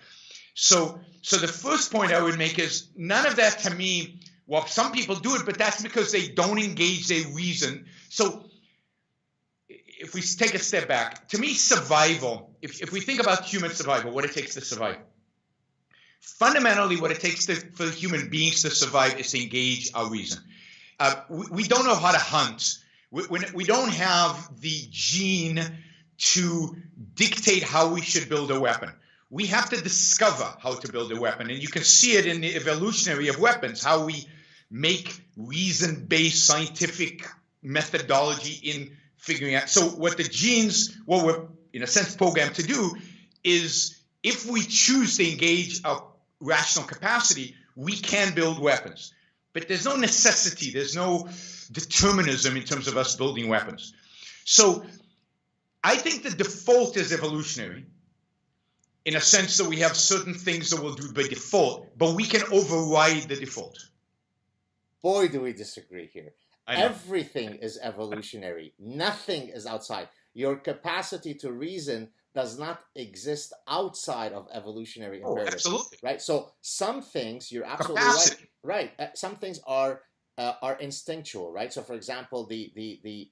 So the first point I would make is none of that to me, well, some people do it, but that's because they don't engage their reason. So if we take a step back, to me, survival, if we think about human survival, what it takes to survive, fundamentally what it takes for human beings to survive is to engage our reason. We don't know how to hunt. We don't have the gene to dictate how we should build a weapon. We have to discover how to build a weapon. And you can see it in the evolutionary of weapons, how we make reason-based scientific methodology in figuring out. So what the genes, what we're in a sense programmed to do is if we choose to engage our rational capacity, we can build weapons. But there's no necessity, there's no determinism in terms of us building weapons. So I think the default is evolutionary in a sense that we have certain things that we'll do by default, but we can override the default. Boy, do we disagree here. I know. Everything is evolutionary. Nothing is outside. Your capacity to reason does not exist outside of evolutionary Oh, imperative, absolutely. right? So some things, you're absolutely Capacity. right. Some things are instinctual, right? So, for example, the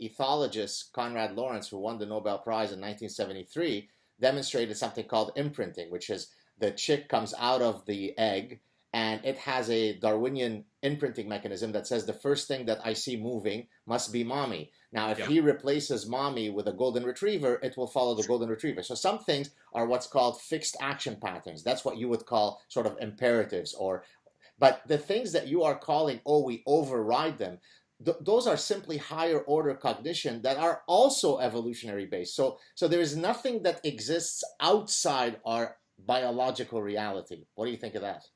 ethologist Konrad Lorenz, who won the Nobel Prize in 1973, demonstrated something called imprinting, which is the chick comes out of the egg and it has a Darwinian imprinting mechanism that says the first thing that I see moving must be mommy. Now, if he replaces mommy with a golden retriever, it will follow the golden retriever. So some things are what's called fixed action patterns. That's what you would call sort of imperatives. But the things that you are calling, oh, we override them, those are simply higher order cognition that are also evolutionary based. So there is nothing that exists outside our biological reality. What do you think of that?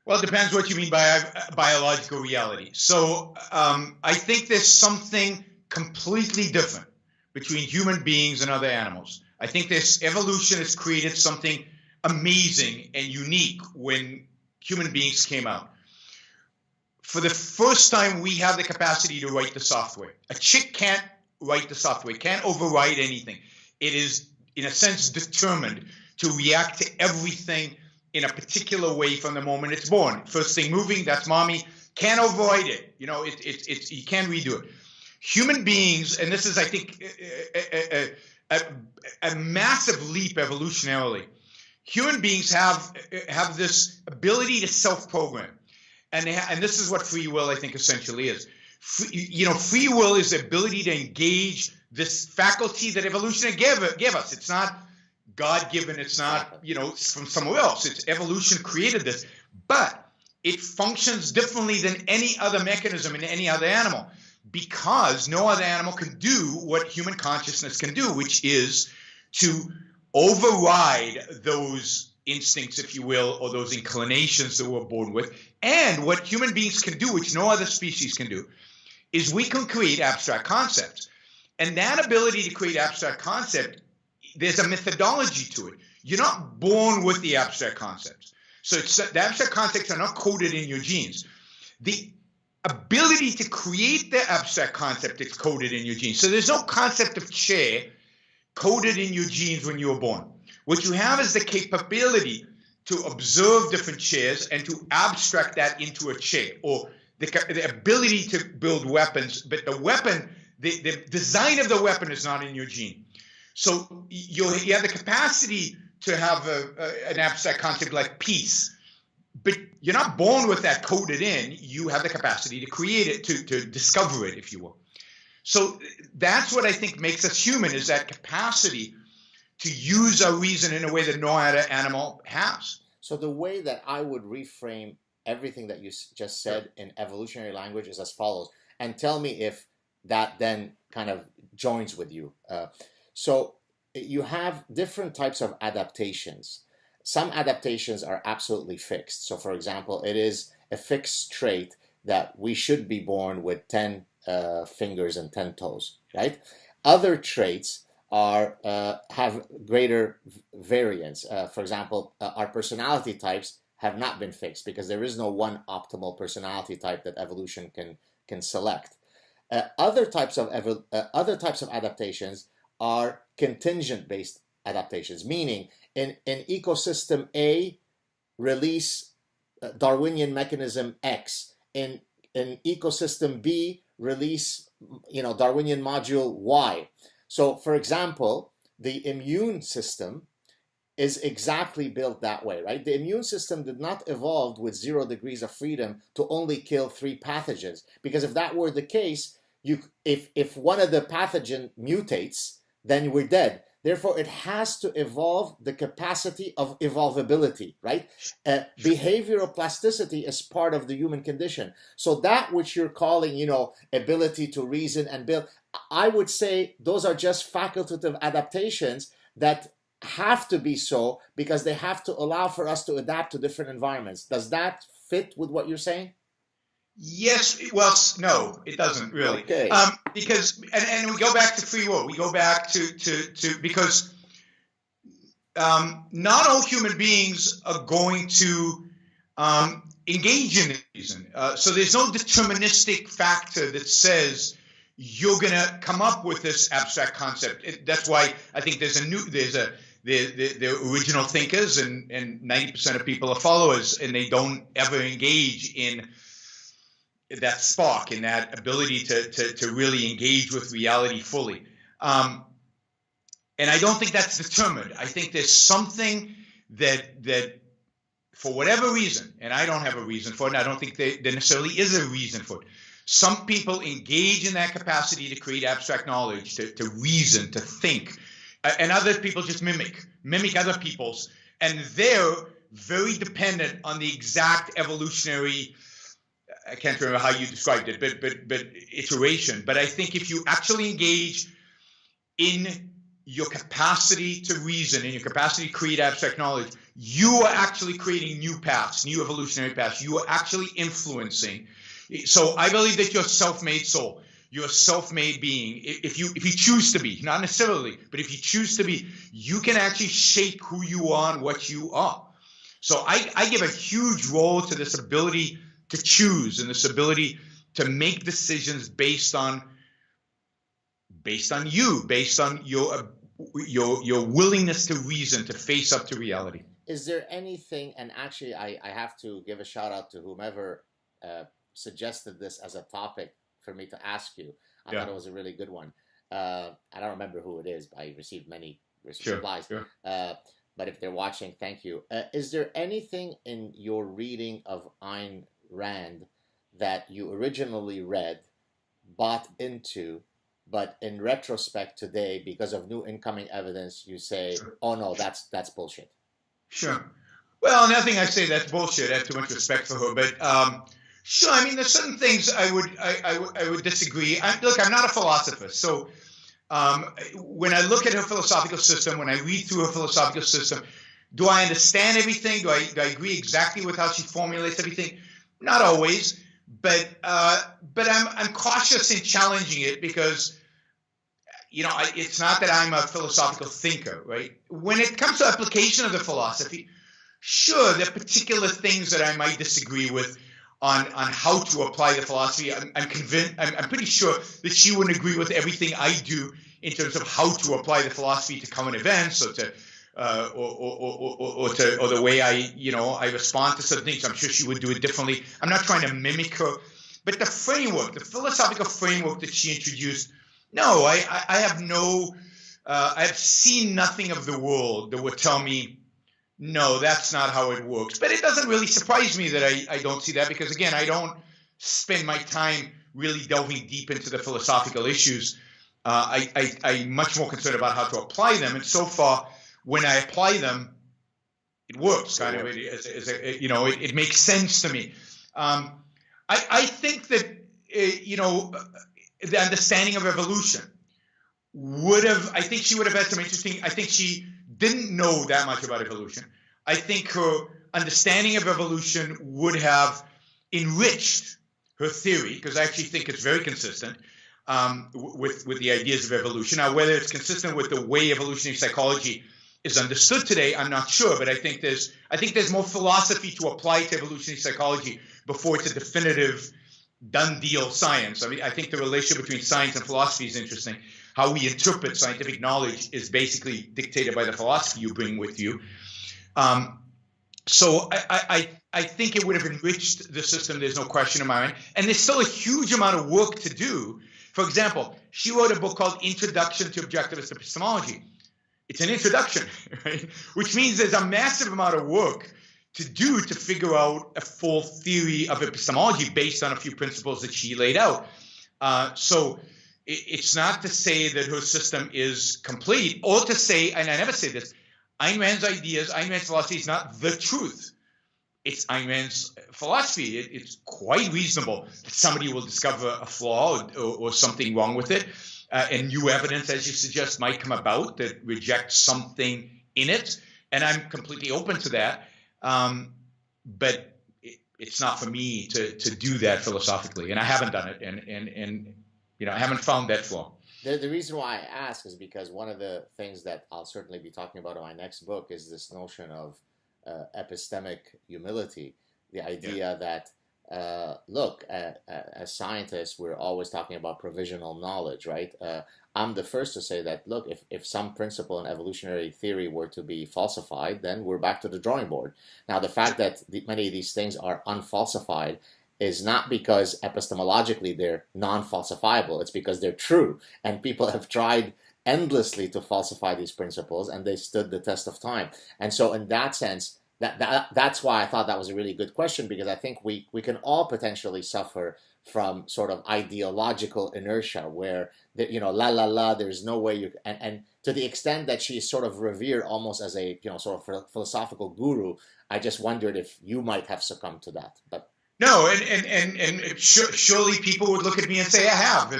Well, it depends what you mean by biological reality. So I think there's something completely different between human beings and other animals. I think this evolution has created something amazing and unique when human beings came out. For the first time, we have the capacity to write the software. A chick can't write the software, can't override anything. It is, in a sense, determined to react to everything in a particular way from the moment it's born. First thing moving, that's mommy. Can't override it. You know, it's you can't redo it. Human beings, and this is, I think, a massive leap evolutionarily. Human beings have this ability to self-program, and this is what free will, I think, essentially is. Free will is the ability to engage this faculty that evolution gave us. It's not God-given. It's not, from somewhere else. It's evolution created this, but it functions differently than any other mechanism in any other animal, because no other animal can do what human consciousness can do, which is to override those instincts, if you will, or those inclinations that we're born with. And what human beings can do, which no other species can do, is we can create abstract concepts. And that ability to create abstract concept, there's a methodology to it. You're not born with the abstract concepts. So the abstract concepts are not coded in your genes. The ability to create the abstract concept is coded in your genes. So there's no concept of chair coded in your genes when you were born. What you have is the capability to observe different chairs and to abstract that into a chair, or the ability to build weapons, but the weapon, the design of the weapon is not in your gene. So you have the capacity to have an abstract concept like peace, but you're not born with that coded in. You have the capacity to create it, to discover it, if you will. So that's what I think makes us human, is that capacity to use our reason in a way that no other animal has. So the way that I would reframe everything that you just said in evolutionary language is as follows, and tell me if that then kind of joins with you. So you have different types of adaptations. Some adaptations are absolutely fixed. So for example, it is a fixed trait that we should be born with 10 fingers and 10 toes, right? Other traits have greater variance. For example, our personality types have not been fixed because there is no one optimal personality type that evolution can select. Other types of adaptations are contingent-based adaptations, meaning in ecosystem A, release Darwinian mechanism X. In ecosystem B, release Darwinian module Y. So, for example, the immune system is exactly built that way, right? The immune system did not evolve with 0 degrees of freedom to only kill 3 pathogens, because if that were the case, if one of the pathogen mutates, then we're dead. Therefore, it has to evolve the capacity of evolvability, right? Behavioral plasticity is part of the human condition. So that which you're calling, ability to reason and build, I would say those are just facultative adaptations that have to be so because they have to allow for us to adapt to different environments. Does that fit with what you're saying? Yes. Well, no, it doesn't really. Okay. Because and we go back to free will. We go back to because not all human beings are going to engage in reason. So there's no deterministic factor that says you're going to come up with this abstract concept. That's why I think the original thinkers and 90% of people are followers, and they don't ever engage in that spark, in that ability to really engage with reality fully. And I don't think that's determined. I think there's something that for whatever reason, and I don't have a reason for it, and I don't think there necessarily is a reason for it. Some people engage in that capacity to create abstract knowledge, to reason, to think, and other people just mimic other people's, and they're very dependent on the exact evolutionary, I can't remember how you described it, but iteration. But I think if you actually engage in your capacity to reason and your capacity to create abstract knowledge, you are actually creating new paths, new evolutionary paths. You are actually influencing. So I believe that you're a self-made soul. You're a self-made being. If you choose to be, not necessarily, but if you choose to be, you can actually shape who you are and what you are. So I give a huge role to this ability to choose and this ability to make decisions based on you, based on your willingness to reason, to face up to reality. Is there anything, and actually I have to give a shout out to whomever suggested this as a topic for me to ask you. I thought it was a really good one. I don't remember who it is, but I received many replies. Sure. But if they're watching, thank you. Is there anything in your reading of Ayn Rand that you originally read, bought into, but in retrospect today, because of new incoming evidence, you say, oh no, that's bullshit? Sure. Well, nothing I say that's bullshit. I have too much respect for her, but sure. I mean, there's certain things I would disagree. Look, I'm not a philosopher, so when I look at her philosophical system, when I read through her philosophical system, do I understand everything? Do I agree exactly with how she formulates everything? Not always, but I'm cautious in challenging it because, it's not that I'm a philosophical thinker, right? When it comes to application of the philosophy, sure, there are particular things that I might disagree with on how to apply the philosophy. I'm convinced, I'm pretty sure that she wouldn't agree with everything I do in terms of how to apply the philosophy to current events or to or the way I respond to certain things. I'm sure she would do it differently. I'm not trying to mimic her, but the framework, the philosophical framework that she introduced, no, I have seen nothing of the world that would tell me, no, that's not how it works. But it doesn't really surprise me that I don't see that because, again, I don't spend my time really delving deep into the philosophical issues. I'm much more concerned about how to apply them. And so far, when I apply them, it works. Kind of, it makes sense to me. I think that the understanding of evolution I think she would have had some interesting. I think she didn't know that much about evolution. I think her understanding of evolution would have enriched her theory because I actually think it's very consistent with the ideas of evolution. Now, whether it's consistent with the way evolutionary psychology is understood today, I'm not sure, but I think there's more philosophy to apply to evolutionary psychology before it's a definitive done deal science. I mean, I think the relationship between science and philosophy is interesting. How we interpret scientific knowledge is basically dictated by the philosophy you bring with you. So I think it would have enriched the system. There's no question in my mind. And there's still a huge amount of work to do. For example, she wrote a book called Introduction to Objectivist Epistemology. It's an introduction, right? Which means there's a massive amount of work to do to figure out a full theory of epistemology based on a few principles that she laid out. So it's not to say that her system is complete, or to say, and I never say this, Ayn Rand's ideas, Ayn Rand's philosophy is not the truth. It's Ayn Rand's philosophy. It's quite reasonable that somebody will discover a flaw or something wrong with it, and new evidence, as you suggest, might come about that rejects something in it, and I'm completely open to that. But it's not for me to do that philosophically, and I haven't done it, and I haven't found that flaw. The reason why I ask is because one of the things that I'll certainly be talking about in my next book is this notion of epistemic humility, The idea that, look, as scientists, we're always talking about provisional knowledge, right? I'm the first to say that, look, if some principle in evolutionary theory were to be falsified, then we're back to the drawing board. Now, the fact that many of these things are unfalsified is not because epistemologically they're non-falsifiable. It's because they're true. And people have tried endlessly to falsify these principles, and they stood the test of time. And so in that sense, that's why I thought that was a really good question, because I think we can all potentially suffer from sort of ideological inertia where, there's no way you, and to the extent that she's sort of revered almost as a, sort of philosophical guru, I just wondered if you might have succumbed to that. But no, and surely people would look at me and say I have,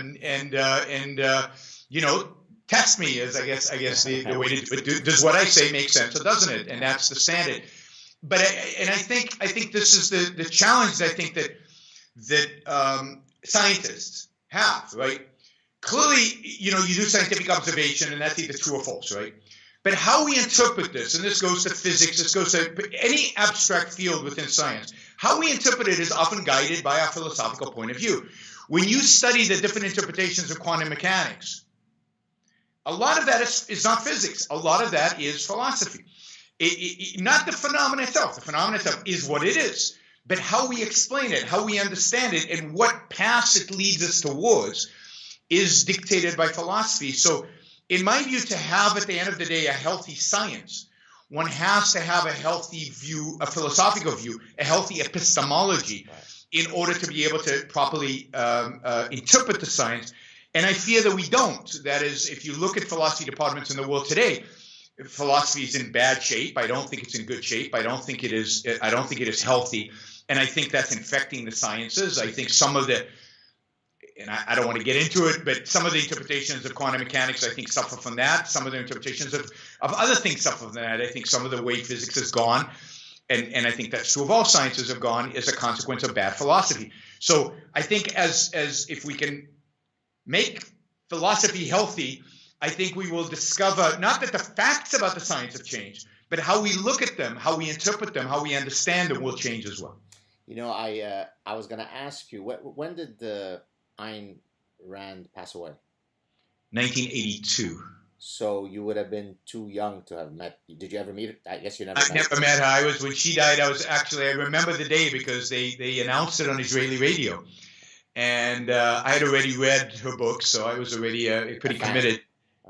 test me as I guess the way to do it. Does what I say make sense or doesn't it? And that's the standard. But I think this is the challenge that I think that scientists have, right? Clearly, you do scientific observation, and that's either true or false, right? But how we interpret this, and this goes to physics, this goes to any abstract field within science, how we interpret it is often guided by our philosophical point of view. When you study the different interpretations of quantum mechanics, a lot of that is not physics. A lot of that is philosophy. Not the phenomenon itself. The phenomenon itself is what it is. But how we explain it, how we understand it, and what paths it leads us towards is dictated by philosophy. So in my view, to have at the end of the day a healthy science, one has to have a healthy view, a philosophical view, a healthy epistemology in order to be able to properly interpret the science. And I fear that we don't. That is, if you look at philosophy departments in the world today, philosophy is in bad shape. I don't think it's in good shape. I don't think it is healthy. And I think that's infecting the sciences. I think some of the, and I don't want to get into it, but some of the interpretations of quantum mechanics, I think, suffer from that. Some of the interpretations of other things suffer from that. I think some of the way physics has gone, and I think that's true of all sciences, have gone as a consequence of bad philosophy. So I think as if we can make philosophy healthy, I think we will discover not that the facts about the science have changed, but how we look at them, how we interpret them, how we understand them will change as well. I was going to ask you, when did Ayn Rand pass away? 1982. So you would have been too young to have met. Did you ever meet her? I guess you never. I never met her. When she died, I remember the day because they announced it on Israeli radio, and I had already read her book, so I was already pretty committed.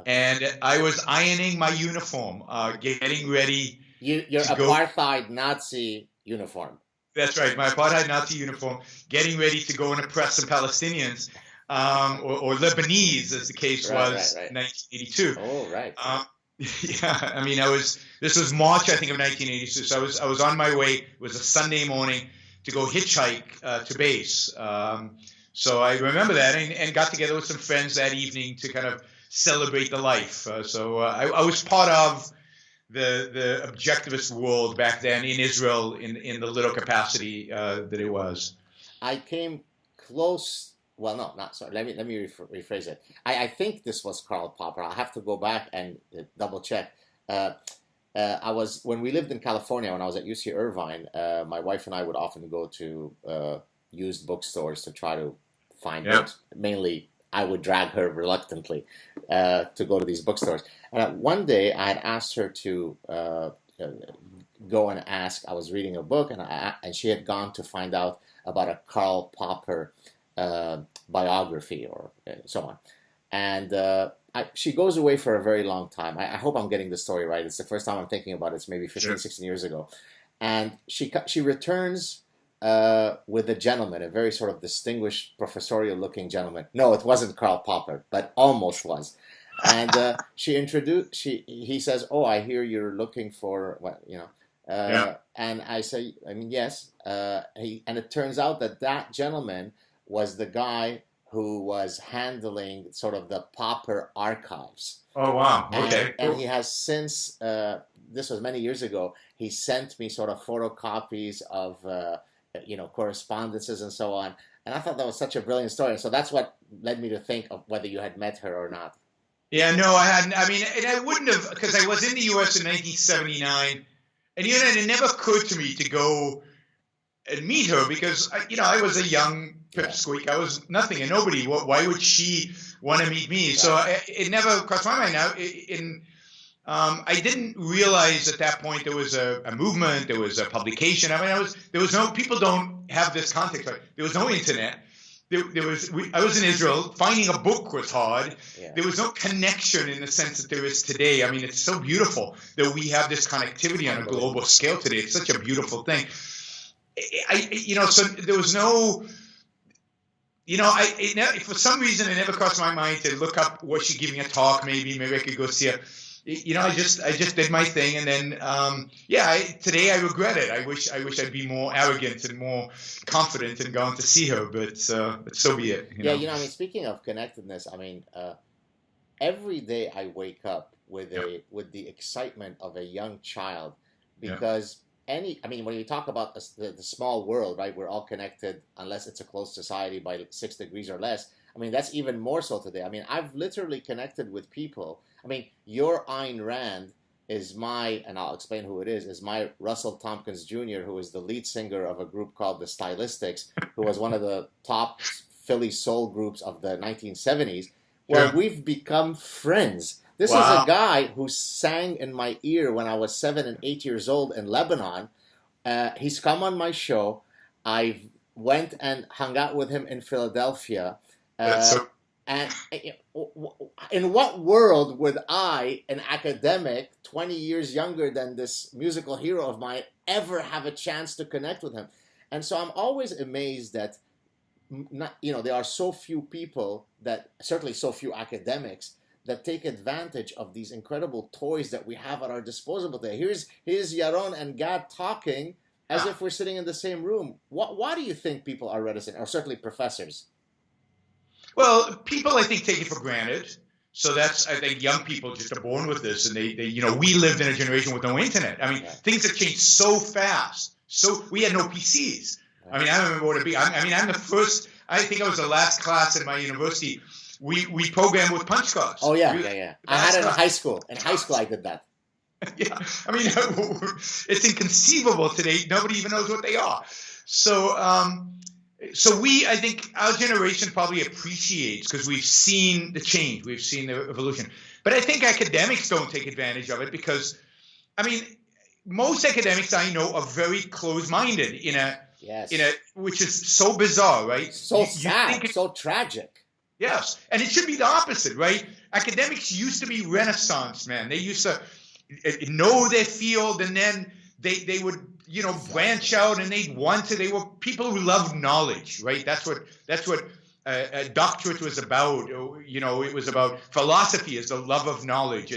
Okay. And I was ironing my uniform, getting ready. Your apartheid Nazi uniform. That's right, my apartheid Nazi uniform, getting ready to go and oppress some Palestinians, or Lebanese, as the case was, in 1982. Oh, right. Yeah, I mean, this was March, I think, of 1982. So I was on my way. It was a Sunday morning to go hitchhike to base. So I remember that, and got together with some friends that evening to kind of celebrate the life. So I was part of the objectivist world back then in Israel in the little capacity that it was. I came close. Well, no, not sorry. Let me rephrase it. I think this was Karl Popper. I'll have to go back and double check. When we lived in California, when I was at UC Irvine, my wife and I would often go to used bookstores to try to find books. Mainly, I would drag her reluctantly to go to these bookstores. One day, I had asked her to go and ask. I was reading a book, and she had gone to find out about a Karl Popper biography or so on. And she goes away for a very long time. I hope I'm getting the story right. It's the first time I'm thinking about it. It's maybe 15, 16 years ago. And she returns with a gentleman, a very sort of distinguished professorial-looking gentleman. No, it wasn't Karl Popper, but almost was. And he says, "Oh, I hear you're looking for what, And I say, yes. And it turns out that gentleman was the guy who was handling sort of the Popper archives. Oh, wow. Okay. And he has since, this was many years ago, he sent me sort of photocopies of, correspondences and so on. And I thought that was such a brilliant story. So that's what led me to think of whether you had met her or not. Yeah, no, I hadn't. I mean, and I wouldn't have, because I was in the U.S. in 1979. And, it never occurred to me to go and meet her because I was a young pipsqueak. I was nothing and nobody. Why would she want to meet me? So it never crossed my mind. Now, I didn't realize at that point there was a movement, there was a publication. I mean, there was no, people don't have this context. Right? There was no internet. I was in Israel. Finding a book was hard. Yeah. There was no connection in the sense that there is today. I mean, it's so beautiful that we have this connectivity on a global scale today. It's such a beautiful thing. So there was no, for some reason it never crossed my mind to look up, was she giving a talk? Maybe I could go see her. I just did my thing, and then today I regret it. I wish I'd be more arrogant and more confident in going to see her, but so be it. I mean, speaking of connectedness, I mean, every day I wake up with the excitement of a young child, because when you talk about the small world, right? We're all connected unless it's a closed society by 6 degrees or less. I mean, that's even more so today. I mean, I've literally connected with people. I mean, your Ayn Rand is and I'll explain who it is my Russell Tompkins Jr., who is the lead singer of a group called the Stylistics, who was one of the top Philly soul groups of the 1970s, where we've become friends. This is a guy who sang in my ear when I was 7 and 8 years old in Lebanon. He's come on my show. I went and hung out with him in Philadelphia. And in what world would I, an academic, 20 years younger than this musical hero of mine, ever have a chance to connect with him? And so I'm always amazed that there are so few people, certainly so few academics, that take advantage of these incredible toys that we have at our disposal today. Here's Yaron and Gad talking as if we're sitting in the same room. Why do you think people are reticent, or certainly professors? Well, people, I think, take it for granted. So I think young people just are born with this, and they we lived in a generation with no internet. I mean, things have changed so fast. So we had no PCs. I mean, I remember what it'd be. I'm the first. I think I was the last class in my university. We programmed with punch cards. Oh yeah. I had it in high school. In high school, I did that. Yeah, I mean, it's inconceivable today. Nobody even knows what they are. So, I think our generation probably appreciates, because we've seen the change, we've seen the evolution. But I think academics don't take advantage of it because, I mean, most academics I know are very closed-minded which is so bizarre, right? So sad, so tragic. Yes, and it should be the opposite, right? Academics used to be Renaissance, man. They used to know their field, and then they would branch out, and they were people who loved knowledge, right? That's what a doctorate was about. It was about philosophy is the love of knowledge.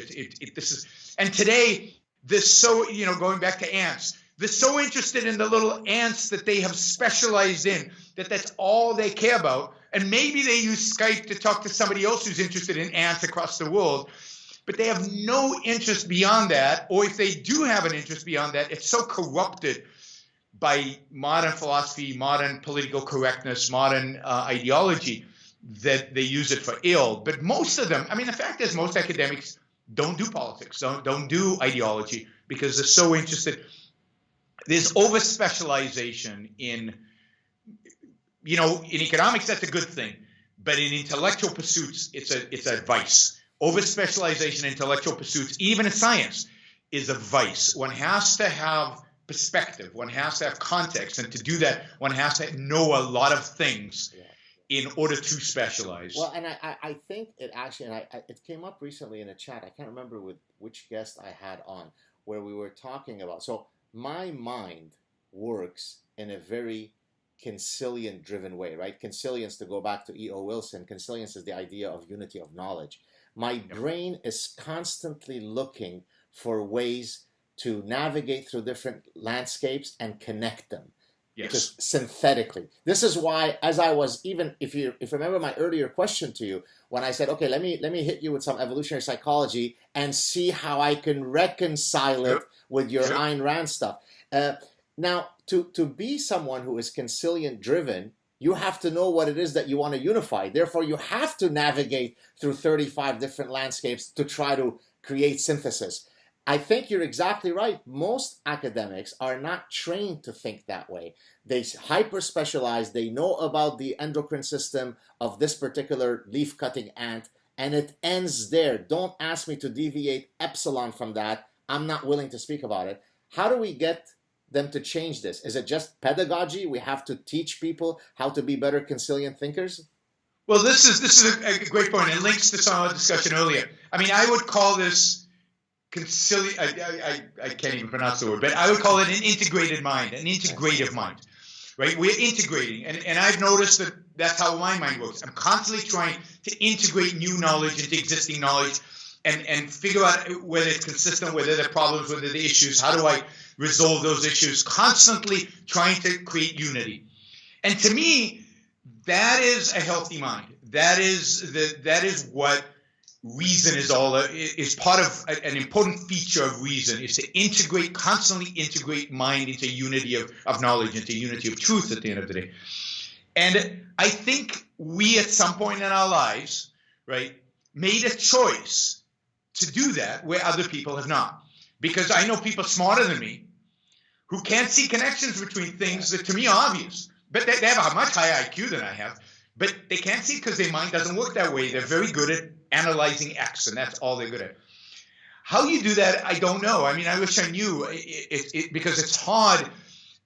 And today going back to ants, they're so interested in the little ants that they have specialized in, that's all they care about. And maybe they use Skype to talk to somebody else who's interested in ants across the world. But they have no interest beyond that, or if they do have an interest beyond that, it's so corrupted by modern philosophy, modern political correctness, modern ideology, that they use it for ill. But most of them, I mean, the fact is most academics don't do politics, don't do ideology, because they're so interested. There's over-specialization in economics, that's a good thing. But in intellectual pursuits, it's a vice. Over-specialization in intellectual pursuits, even in science, is a vice. One has to have perspective. One has to have context. And to do that, one has to know a lot of things in order to specialize. Well, and I think it actually, and it came up recently in a chat. I can't remember with which guest I had on, where we were talking about. So my mind works in a very Consilience-driven way, right? Consilience, to go back to E.O. Wilson, Consilience is the idea of unity of knowledge. My brain is constantly looking for ways to navigate through different landscapes and connect them. Just synthetically. This is why, as I was, even if you remember my earlier question to you, when I said, okay, let me hit you with some evolutionary psychology and see how I can reconcile it with your Ayn Rand stuff. Now, to be someone who is consilient-driven, you have to know what it is that you want to unify. Therefore, you have to navigate through 35 different landscapes to try to create synthesis. I think you're exactly right. Most academics are not trained to think that way. They hyper specialize. They know about the endocrine system of this particular leaf cutting ant, and it ends there. Don't ask me to deviate epsilon from that. I'm not willing to speak about it. How do we get them to change this? Is it just pedagogy? We have to teach people how to be better consilient thinkers? Well, this is a great point. It links to some of the discussion earlier. I mean, I would call this I can't even pronounce the word, but I would call it an integrated mind, an integrative mind, right? We're integrating, and I've noticed that that's how my mind works. I'm constantly trying to integrate new knowledge into existing knowledge and figure out whether it's consistent, whether there are problems, whether there are issues, how do I resolve those issues, constantly trying to create unity. And to me, that is a healthy mind. That is what reason is part of an important feature of reason, is to constantly integrate mind into unity of knowledge, into unity of truth at the end of the day. And I think we at some point in our lives, right, made a choice to do that where other people have not. Because I know people smarter than me who can't see connections between things that to me are obvious. But they have a much higher IQ than I have. But they can't see because their mind doesn't work that way. They're very good at analyzing X, and that's all they're good at. How you do that, I don't know. I mean, I wish I knew, because it's hard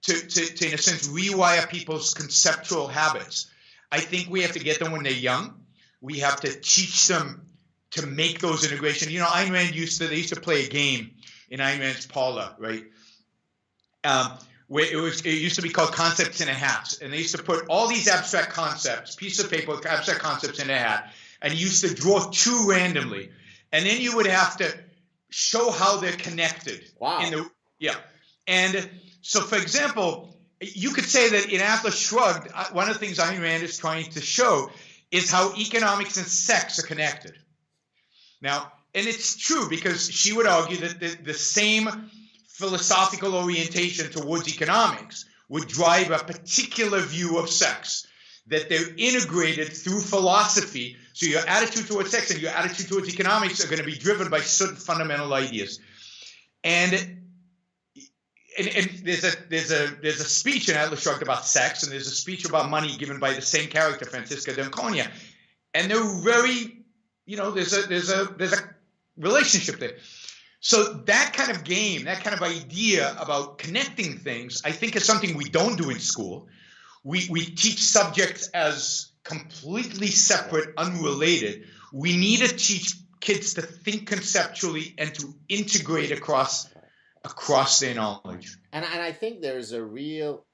to, in a sense, rewire people's conceptual habits. I think we have to get them when they're young. We have to teach them to make those integrations. You know, Ayn Rand used to play a game in Ayn Rand's parlor, right? Where it used to be called Concepts in a Hat. And they used to put all these abstract concepts, piece of paper with abstract concepts in a hat, and you used to draw two randomly. And then you would have to show how they're connected. Wow. And so, for example, you could say that in Atlas Shrugged, one of the things Ayn Rand is trying to show is how economics and sex are connected. Now, and it's true, because she would argue that the same philosophical orientation towards economics would drive a particular view of sex, that they're integrated through philosophy. So your attitude towards sex and your attitude towards economics are going to be driven by certain fundamental ideas. And there's a speech in Atlas Shrugged about sex, and there's a speech about money given by the same character, Francisca d'Anconia, and they're very, there's a relationship there. So that kind of game, that kind of idea about connecting things, I think is something we don't do in school. We teach subjects as completely separate, unrelated. We need to teach kids to think conceptually and to integrate across their knowledge. And I think there's a real,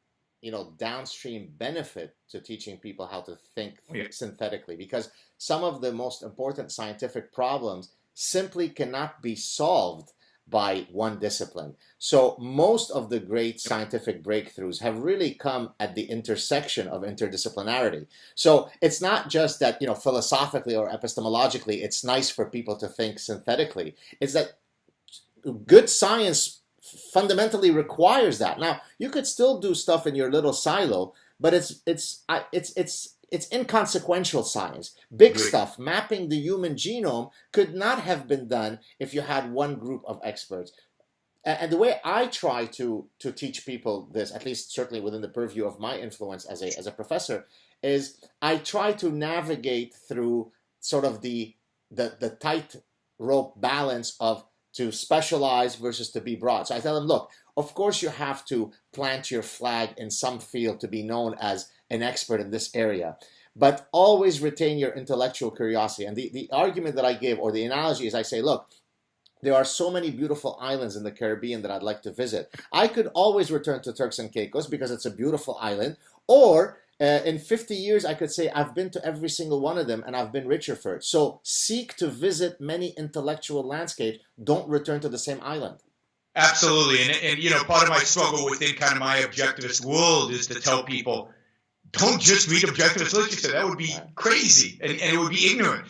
downstream benefit to teaching people how to think synthetically, because some of the most important scientific problems simply cannot be solved by one discipline. So most of the great scientific breakthroughs have really come at the intersection of interdisciplinarity. So it's not just that, philosophically or epistemologically, it's nice for people to think synthetically. It's that good science fundamentally requires that. Now, you could still do stuff in your little silo, but it's inconsequential science. Big stuff, mapping the human genome, could not have been done if you had one group of experts. And the way I try to teach people this, at least certainly within the purview of my influence as a professor, is I try to navigate through sort of the tightrope balance of to specialize versus to be broad. So I tell them, look, of course you have to plant your flag in some field to be known as an expert in this area, but always retain your intellectual curiosity. And the argument that I give, or the analogy, is I say, look, there are so many beautiful islands in the Caribbean that I'd like to visit. I could always return to Turks and Caicos because it's a beautiful island, or in 50 years, I could say I've been to every single one of them and I've been richer for it. So seek to visit many intellectual landscapes. Don't return to the same island. Absolutely. And part of my struggle within kind of my objectivist world is to tell people, don't just read objectivist literature. That would be crazy and it would be ignorant.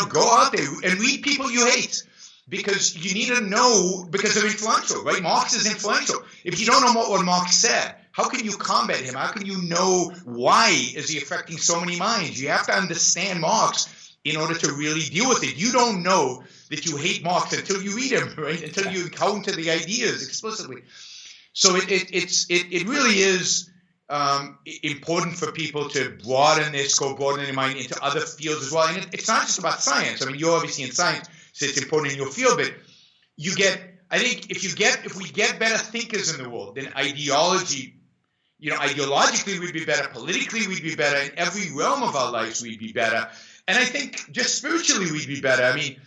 Go out there and read people you hate, because you need to know, because they're influential, right? Marx is influential. If you don't know what Marx said, how can you combat him? How can you know why is he affecting so many minds? You have to understand Marx in order to really deal with it. You don't know that you hate Marx until you read him, right? Until you encounter the ideas explicitly. So it really is important for people to broaden their scope, broaden their mind into other fields as well. And it's not just about science. I mean, you're obviously in science, so it's important in your field, but you get, I think if we get better thinkers in the world, then ideologically we'd be better, politically we'd be better, in every realm of our lives we'd be better. And I think just spiritually we'd be better. I mean,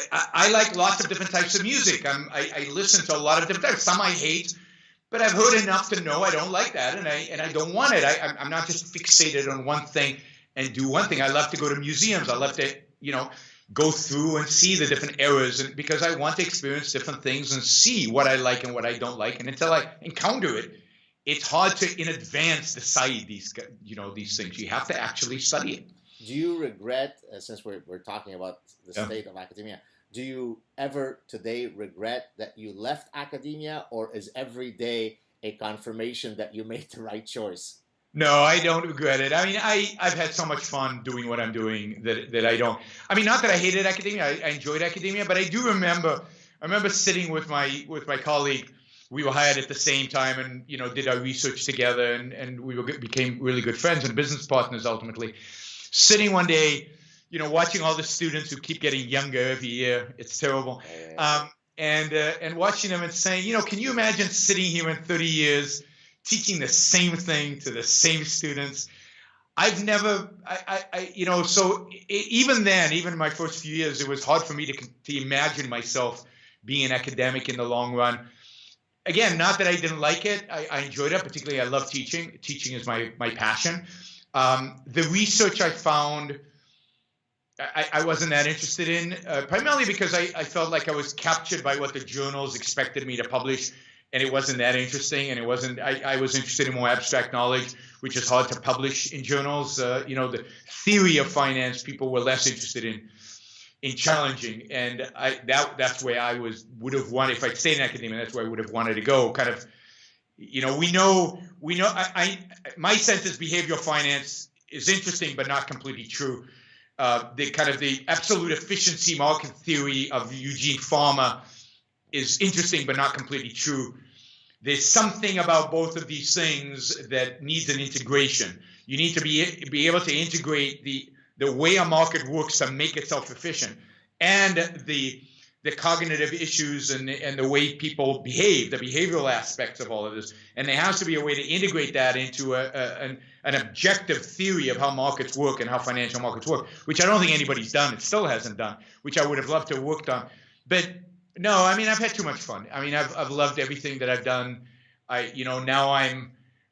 I like lots of different types of music. I listen to a lot of different types. Some I hate, but I've heard enough to know I don't like that, and I don't want it. I'm not just fixated on one thing and do one thing. I love to go to museums. I love to, go through and see the different eras, and because I want to experience different things and see what I like and what I don't like. And until I encounter it, it's hard to in advance decide these things. You have to actually study it. Do you regret, since we're talking about the state of academia, do you ever today regret that you left academia, or is every day a confirmation that you made the right choice? No, I don't regret it. I mean, I've had so much fun doing what I'm doing that I don't. I mean, not that I hated academia. I enjoyed academia, but I do remember. I remember sitting with my colleague. We were hired at the same time, and did our research together, and we became really good friends and business partners ultimately. Sitting one day, watching all the students who keep getting younger every year. It's terrible. And watching them and saying, can you imagine sitting here in 30 years teaching the same thing to the same students? I've never, even then, even my first few years, it was hard for me to imagine myself being an academic in the long run. Again, not that I didn't like it. I enjoyed it. Particularly, I love teaching. Teaching is my passion. The research I found, I wasn't that interested in, primarily because I felt like I was captured by what the journals expected me to publish, and it wasn't that interesting. And it wasn't. I was interested in more abstract knowledge, which is hard to publish in journals. The theory of finance, people were less interested in challenging, and that's where I would have wanted, if I'd stayed in academia, that's where I would have wanted to go. Kind of, we know. My sense is behavioral finance is interesting, but not completely true. The absolute efficiency market theory of Eugene Farmer is interesting, but not completely true. There's something about both of these things that needs an integration. You need to be able to integrate the way a market works to make itself efficient, and the cognitive issues and the way people behave, the behavioral aspects of all of this. And there has to be a way to integrate that into an objective theory of how markets work and how financial markets work, which I don't think anybody's done. It still hasn't done, which I would have loved to have worked on. But no, I mean, I've had too much fun. I mean, I've loved everything that I've done. Now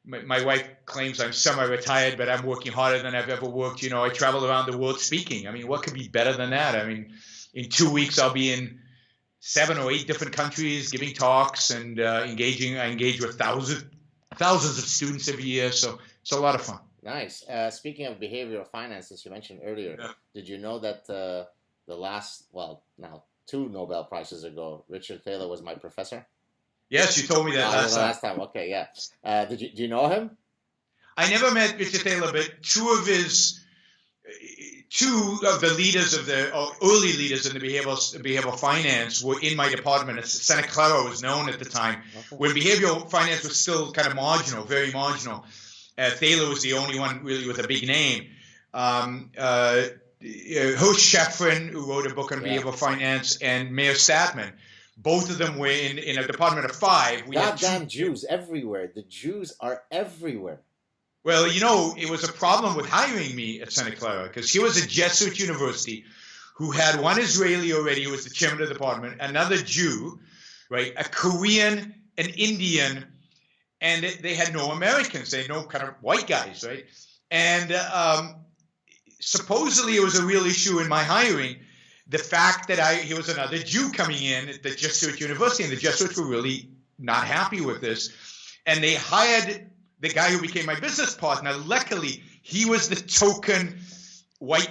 my wife claims I'm semi-retired, but I'm working harder than I've ever worked. I travel around the world speaking. I mean, what could be better than that? I mean, in 2 weeks, I'll be in 7 or 8 different countries giving talks and engaging. I engage with thousands of students every year. So it's a lot of fun. Nice. Speaking of behavioral finance, as you mentioned earlier, did you know that the last, now 2 Nobel Prizes ago, Richard Thaler was my professor? Yes, you told me that last time. Okay, yeah. Do you know him? I never met Richard Thaler, but two of the leaders of the early leaders in the behavioral finance were in my department. Santa Clara was known at the time, when behavioral finance was still kind of marginal, very marginal. Thaler was the only one really with a big name. Hirsch Sheffrin, who wrote a book on behavioral finance, and Mayer Statman. Both of them were in a department of 5. Goddamn Jews everywhere. The Jews are everywhere. Well, it was a problem with hiring me at Santa Clara, because here was a Jesuit university who had one Israeli already, who was the chairman of the department, another Jew, right, a Korean, an Indian, and they had no Americans. They had no kind of white guys, right? And supposedly it was a real issue in my hiring, the fact that here was another Jew coming in at the Jesuit university, and the Jesuits were really not happy with this. And they hired the guy who became my business partner. Luckily, he was the token white,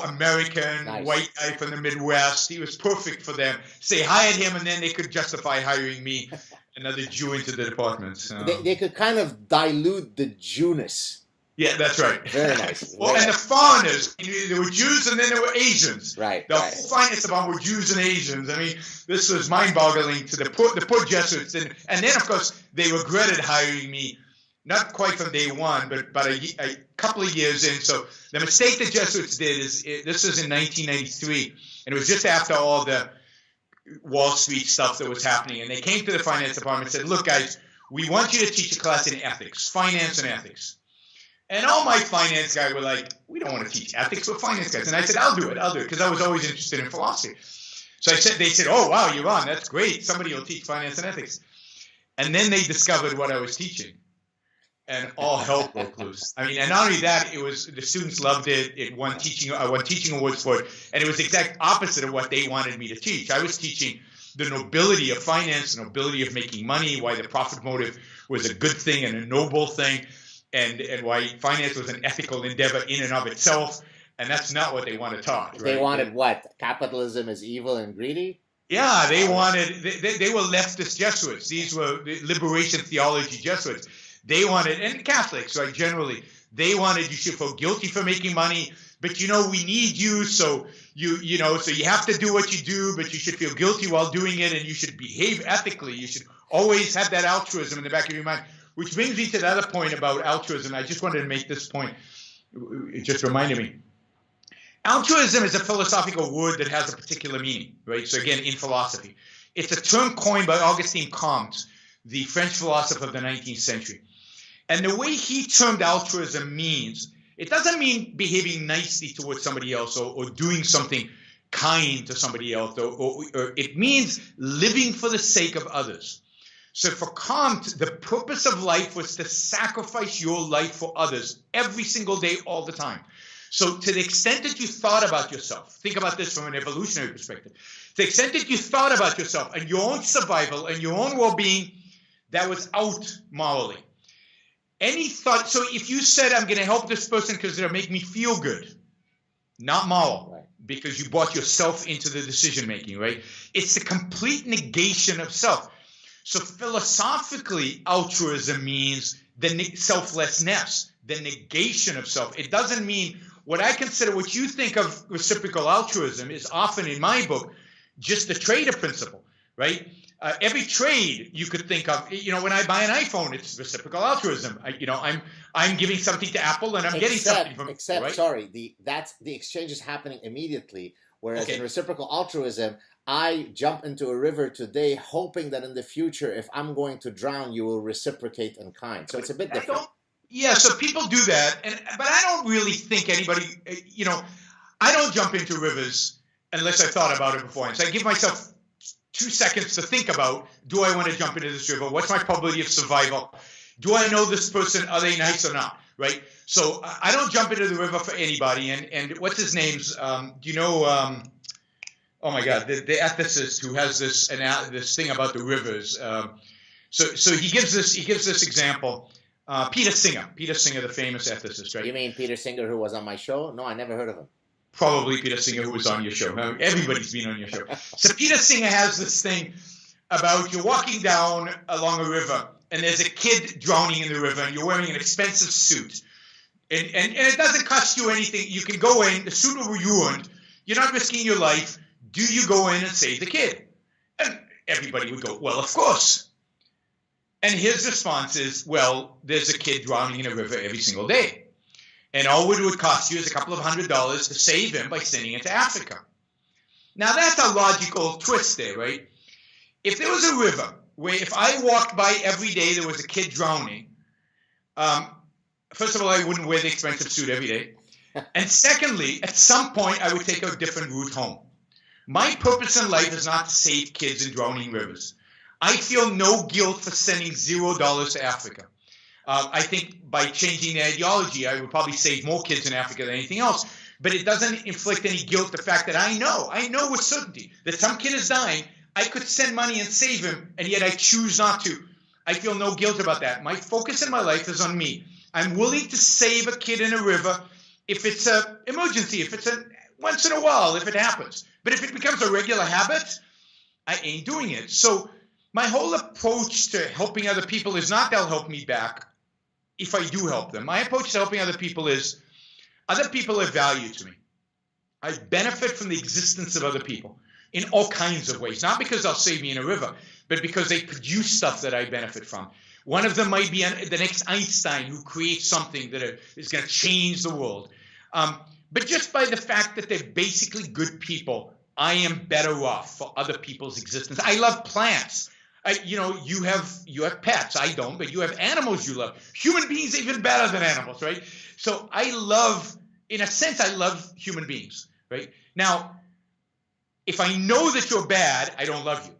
American white guy from the Midwest. He was perfect for them. So they hired him, and then they could justify hiring me, another Jew, into the department. So. They could kind of dilute the Jewness. Yeah, that's right. Very nice. Well, and the foreigners, there were Jews and then there were Asians. Right. The whole finance department were Jews and Asians. I mean, this was mind-boggling to the poor Jesuits. And then, of course, they regretted hiring me, not quite from day one, but a couple of years in. So the mistake the Jesuits did is, this was in 1993, and it was just after all the Wall Street stuff that was happening. And they came to the finance department and said, look, guys, we want you to teach a class in ethics, finance and ethics. And all my finance guys were like, we don't want to teach ethics, we're finance guys. And I said, I'll do it, because I was always interested in philosophy. So they said, oh, wow, Yaron, that's great. Somebody will teach finance and ethics. And then they discovered what I was teaching. And all hell broke loose. I mean, and not only that, the students loved it. It won teaching awards for it. And it was the exact opposite of what they wanted me to teach. I was teaching the nobility of finance, the nobility of making money, why the profit motive was a good thing and a noble thing. And why finance was an ethical endeavor in and of itself, and that's not what they wanted taught. Right? They wanted what? Capitalism is evil and greedy? Yeah, they wanted. They were leftist Jesuits. These were liberation theology Jesuits. They wanted, and Catholics, right? Generally, they wanted you should feel guilty for making money, but we need you, so so you have to do what you do, but you should feel guilty while doing it, and you should behave ethically. You should always have that altruism in the back of your mind. Which brings me to the other point about altruism. I just wanted to make this point. It just reminded me. Altruism is a philosophical word that has a particular meaning, right? So again, in philosophy. It's a term coined by Auguste Comte, the French philosopher of the 19th century. And the way he termed altruism means, it doesn't mean behaving nicely towards somebody else or doing something kind to somebody else. Or it means living for the sake of others. So for Comte, the purpose of life was to sacrifice your life for others every single day, all the time. So to the extent that you thought about yourself, think about this from an evolutionary perspective, to the extent that you thought about yourself and your own survival and your own well-being, that was out morally. Any thought, so if you said, I'm going to help this person because it'll make me feel good, not moral, right? Because you brought yourself into the decision-making, right? It's the complete negation of self. So philosophically, altruism means the selflessness, the negation of self. It doesn't mean what I consider, what you think of reciprocal altruism is often in my book, just the trader principle, right? Every trade you could think of, when I buy an iPhone, it's reciprocal altruism. I'm giving something to Apple and I'm getting something from it. Right? Sorry, the exchange is happening immediately. Whereas in reciprocal altruism, I jump into a river today hoping that in the future, if I'm going to drown, you will reciprocate in kind. So it's a bit different. Yeah, so people do that. But I don't really think anybody, I don't jump into rivers unless I thought about it before. So I give myself 2 seconds to think about, do I want to jump into this river? What's my probability of survival? Do I know this person? Are they nice or not? Right? So I don't jump into the river for anybody. And what's his name's? Do you know? Oh my God, the ethicist who has this thing about the rivers. So he gives this example. Peter Singer, the famous ethicist, right? You mean Peter Singer, who was on my show? No, I never heard of him. Probably Peter Singer, who was on your show. Everybody's been on your show. So Peter Singer has this thing about you're walking down along a river and there's a kid drowning in the river and you're wearing an expensive suit. And it doesn't cost you anything. You can go in, the suit will be ruined. You're not risking your life. Do you go in and save the kid? And everybody would go, well, of course. And his response is, well, there's a kid drowning in a river every single day. And all it would cost you is a couple of $100 to save him by sending him to Africa. Now, that's a logical twist there, right? If there was a river where if I walked by every day there was a kid drowning, first of all, I wouldn't wear the expensive suit every day. And secondly, at some point, I would take a different route home. My purpose in life is not to save kids in drowning rivers. I feel no guilt for sending $0 to Africa. I think by changing the ideology, I would probably save more kids in Africa than anything else. But it doesn't inflict any guilt, the fact that I know with certainty that some kid is dying. I could send money and save him, and yet I choose not to. I feel no guilt about that. My focus in my life is on me. I'm willing to save a kid in a river if it's an emergency, if it's a once in a while, if it happens. But if it becomes a regular habit, I ain't doing it. So my whole approach to helping other people is not they'll help me back. if I do help them. My approach to helping other people is, other people are value to me. I benefit from the existence of other people in all kinds of ways, not because they'll save me in a river, but because they produce stuff that I benefit from. One of them might be the next Einstein who creates something that is going to change the world. But just by the fact that they're basically good people, I am better off for other people's existence. I love plants. You have pets. I don't, but you have animals you love. Human beings are even better than animals, right? So in a sense, I love human beings, right? Now, if I know that you're bad, I don't love you.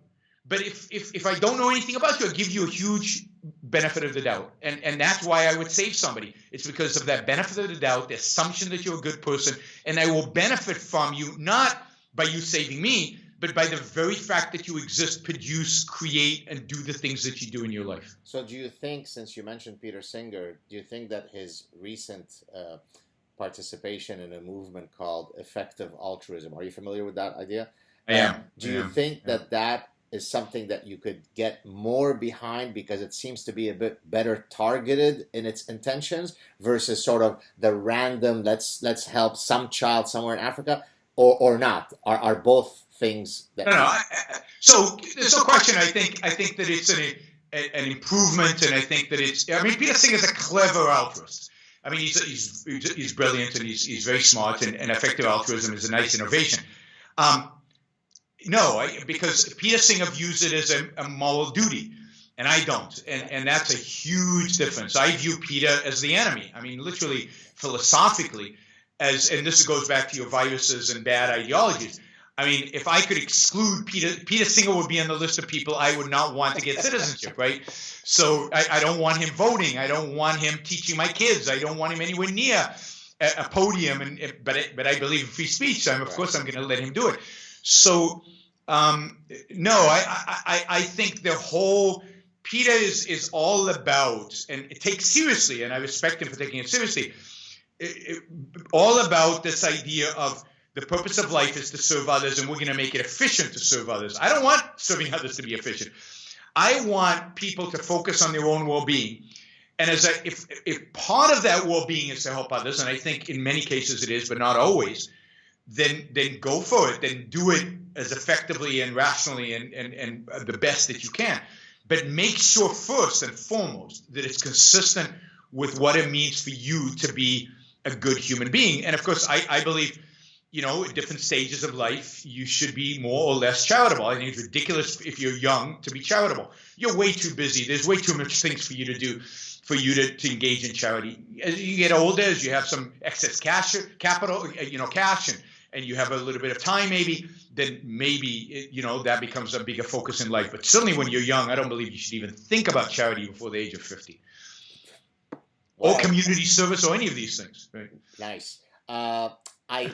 But if I don't know anything about you, I'll give you a huge benefit of the doubt. And that's why I would save somebody. It's because of that benefit of the doubt, the assumption that you're a good person, and I will benefit from you, not by you saving me, but by the very fact that you exist, produce, create, and do the things that you do in your life. So do you think, since you mentioned Peter Singer, do you think that his recent participation in a movement called effective altruism, are you familiar with that idea? I am. Do you think that is something that you could get more behind because it seems to be a bit better targeted in its intentions versus sort of the random let's help some child somewhere in Africa, or not? Are both things that So there's no question. I think that it's an improvement, and I think that Peter Singer is a clever altruist. I mean, he's brilliant, and he's very smart, and effective altruism is a nice innovation. Because Peter Singer views it as a moral duty, and I don't, and that's a huge difference. I view Peter as the enemy. I mean, literally, philosophically, and this goes back to your viruses and bad ideologies. I mean, if I could exclude Peter Singer would be on the list of people I would not want to get citizenship, right? So I don't want him voting. I don't want him teaching my kids. I don't want him anywhere near a podium. But I believe in free speech, so of course I'm going to let him do it. So I think the whole Peter is all about, and it takes seriously, and I respect him for taking it seriously, all about this idea of the purpose of life is to serve others, and we're going to make it efficient to serve others. I don't want serving others to be efficient. I want people to focus on their own well-being. And if part of that well-being is to help others, and I think in many cases it is, but not always, then go for it. Then do it as effectively and rationally and the best that you can. But make sure first and foremost that it's consistent with what it means for you to be a good human being. And of course, I believe, at different stages of life, you should be more or less charitable. I think it's ridiculous if you're young to be charitable. You're way too busy. There's way too much things for you to do, for you to engage in charity. As you get older, as you have some excess cash, and you have a little bit of time then maybe, that becomes a bigger focus in life. But certainly when you're young, I don't believe you should even think about charity before the age of 50. Or community service or any of these things. Right? Nice.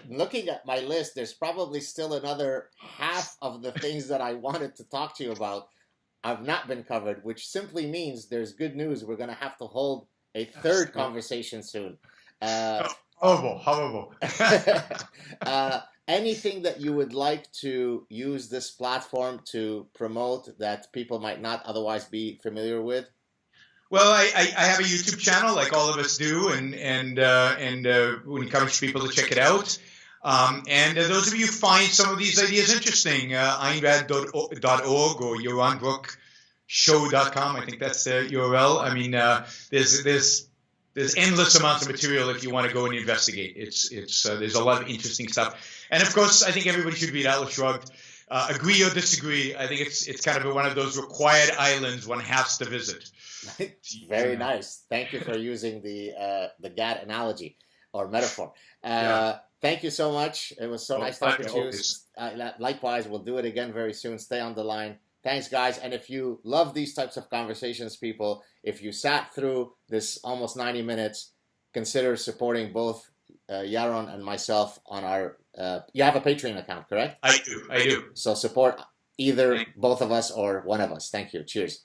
Looking at my list, there's probably still another half of the things that I wanted to talk to you about have not been covered, which simply means there's good news. We're going to have to hold a third conversation soon. Horrible. Anything that you would like to use this platform to promote that people might not otherwise be familiar with? Well, I have a YouTube channel like all of us do, and we encourage people to check it out. And those of you who find some of these ideas interesting, AynRand.org or YaronBrookShow.com, I think that's the URL. I mean, there's endless amounts of material if you want to go and investigate. There's a lot of interesting stuff. And of course, I think everybody should read Atlas Shrugged. Agree or disagree, I think it's kind of one of those required islands one has to visit. Very nice. Thank you for using the Gad analogy or metaphor. Thank you so much. It was so nice talking to you. Likewise, we'll do it again very soon. Stay on the line. Thanks, guys. And if you love these types of conversations, people, if you sat through this almost 90 minutes, consider supporting both Yaron and myself on our... you have a Patreon account, correct? I do. So support either both of us or one of us. Thank you. Cheers.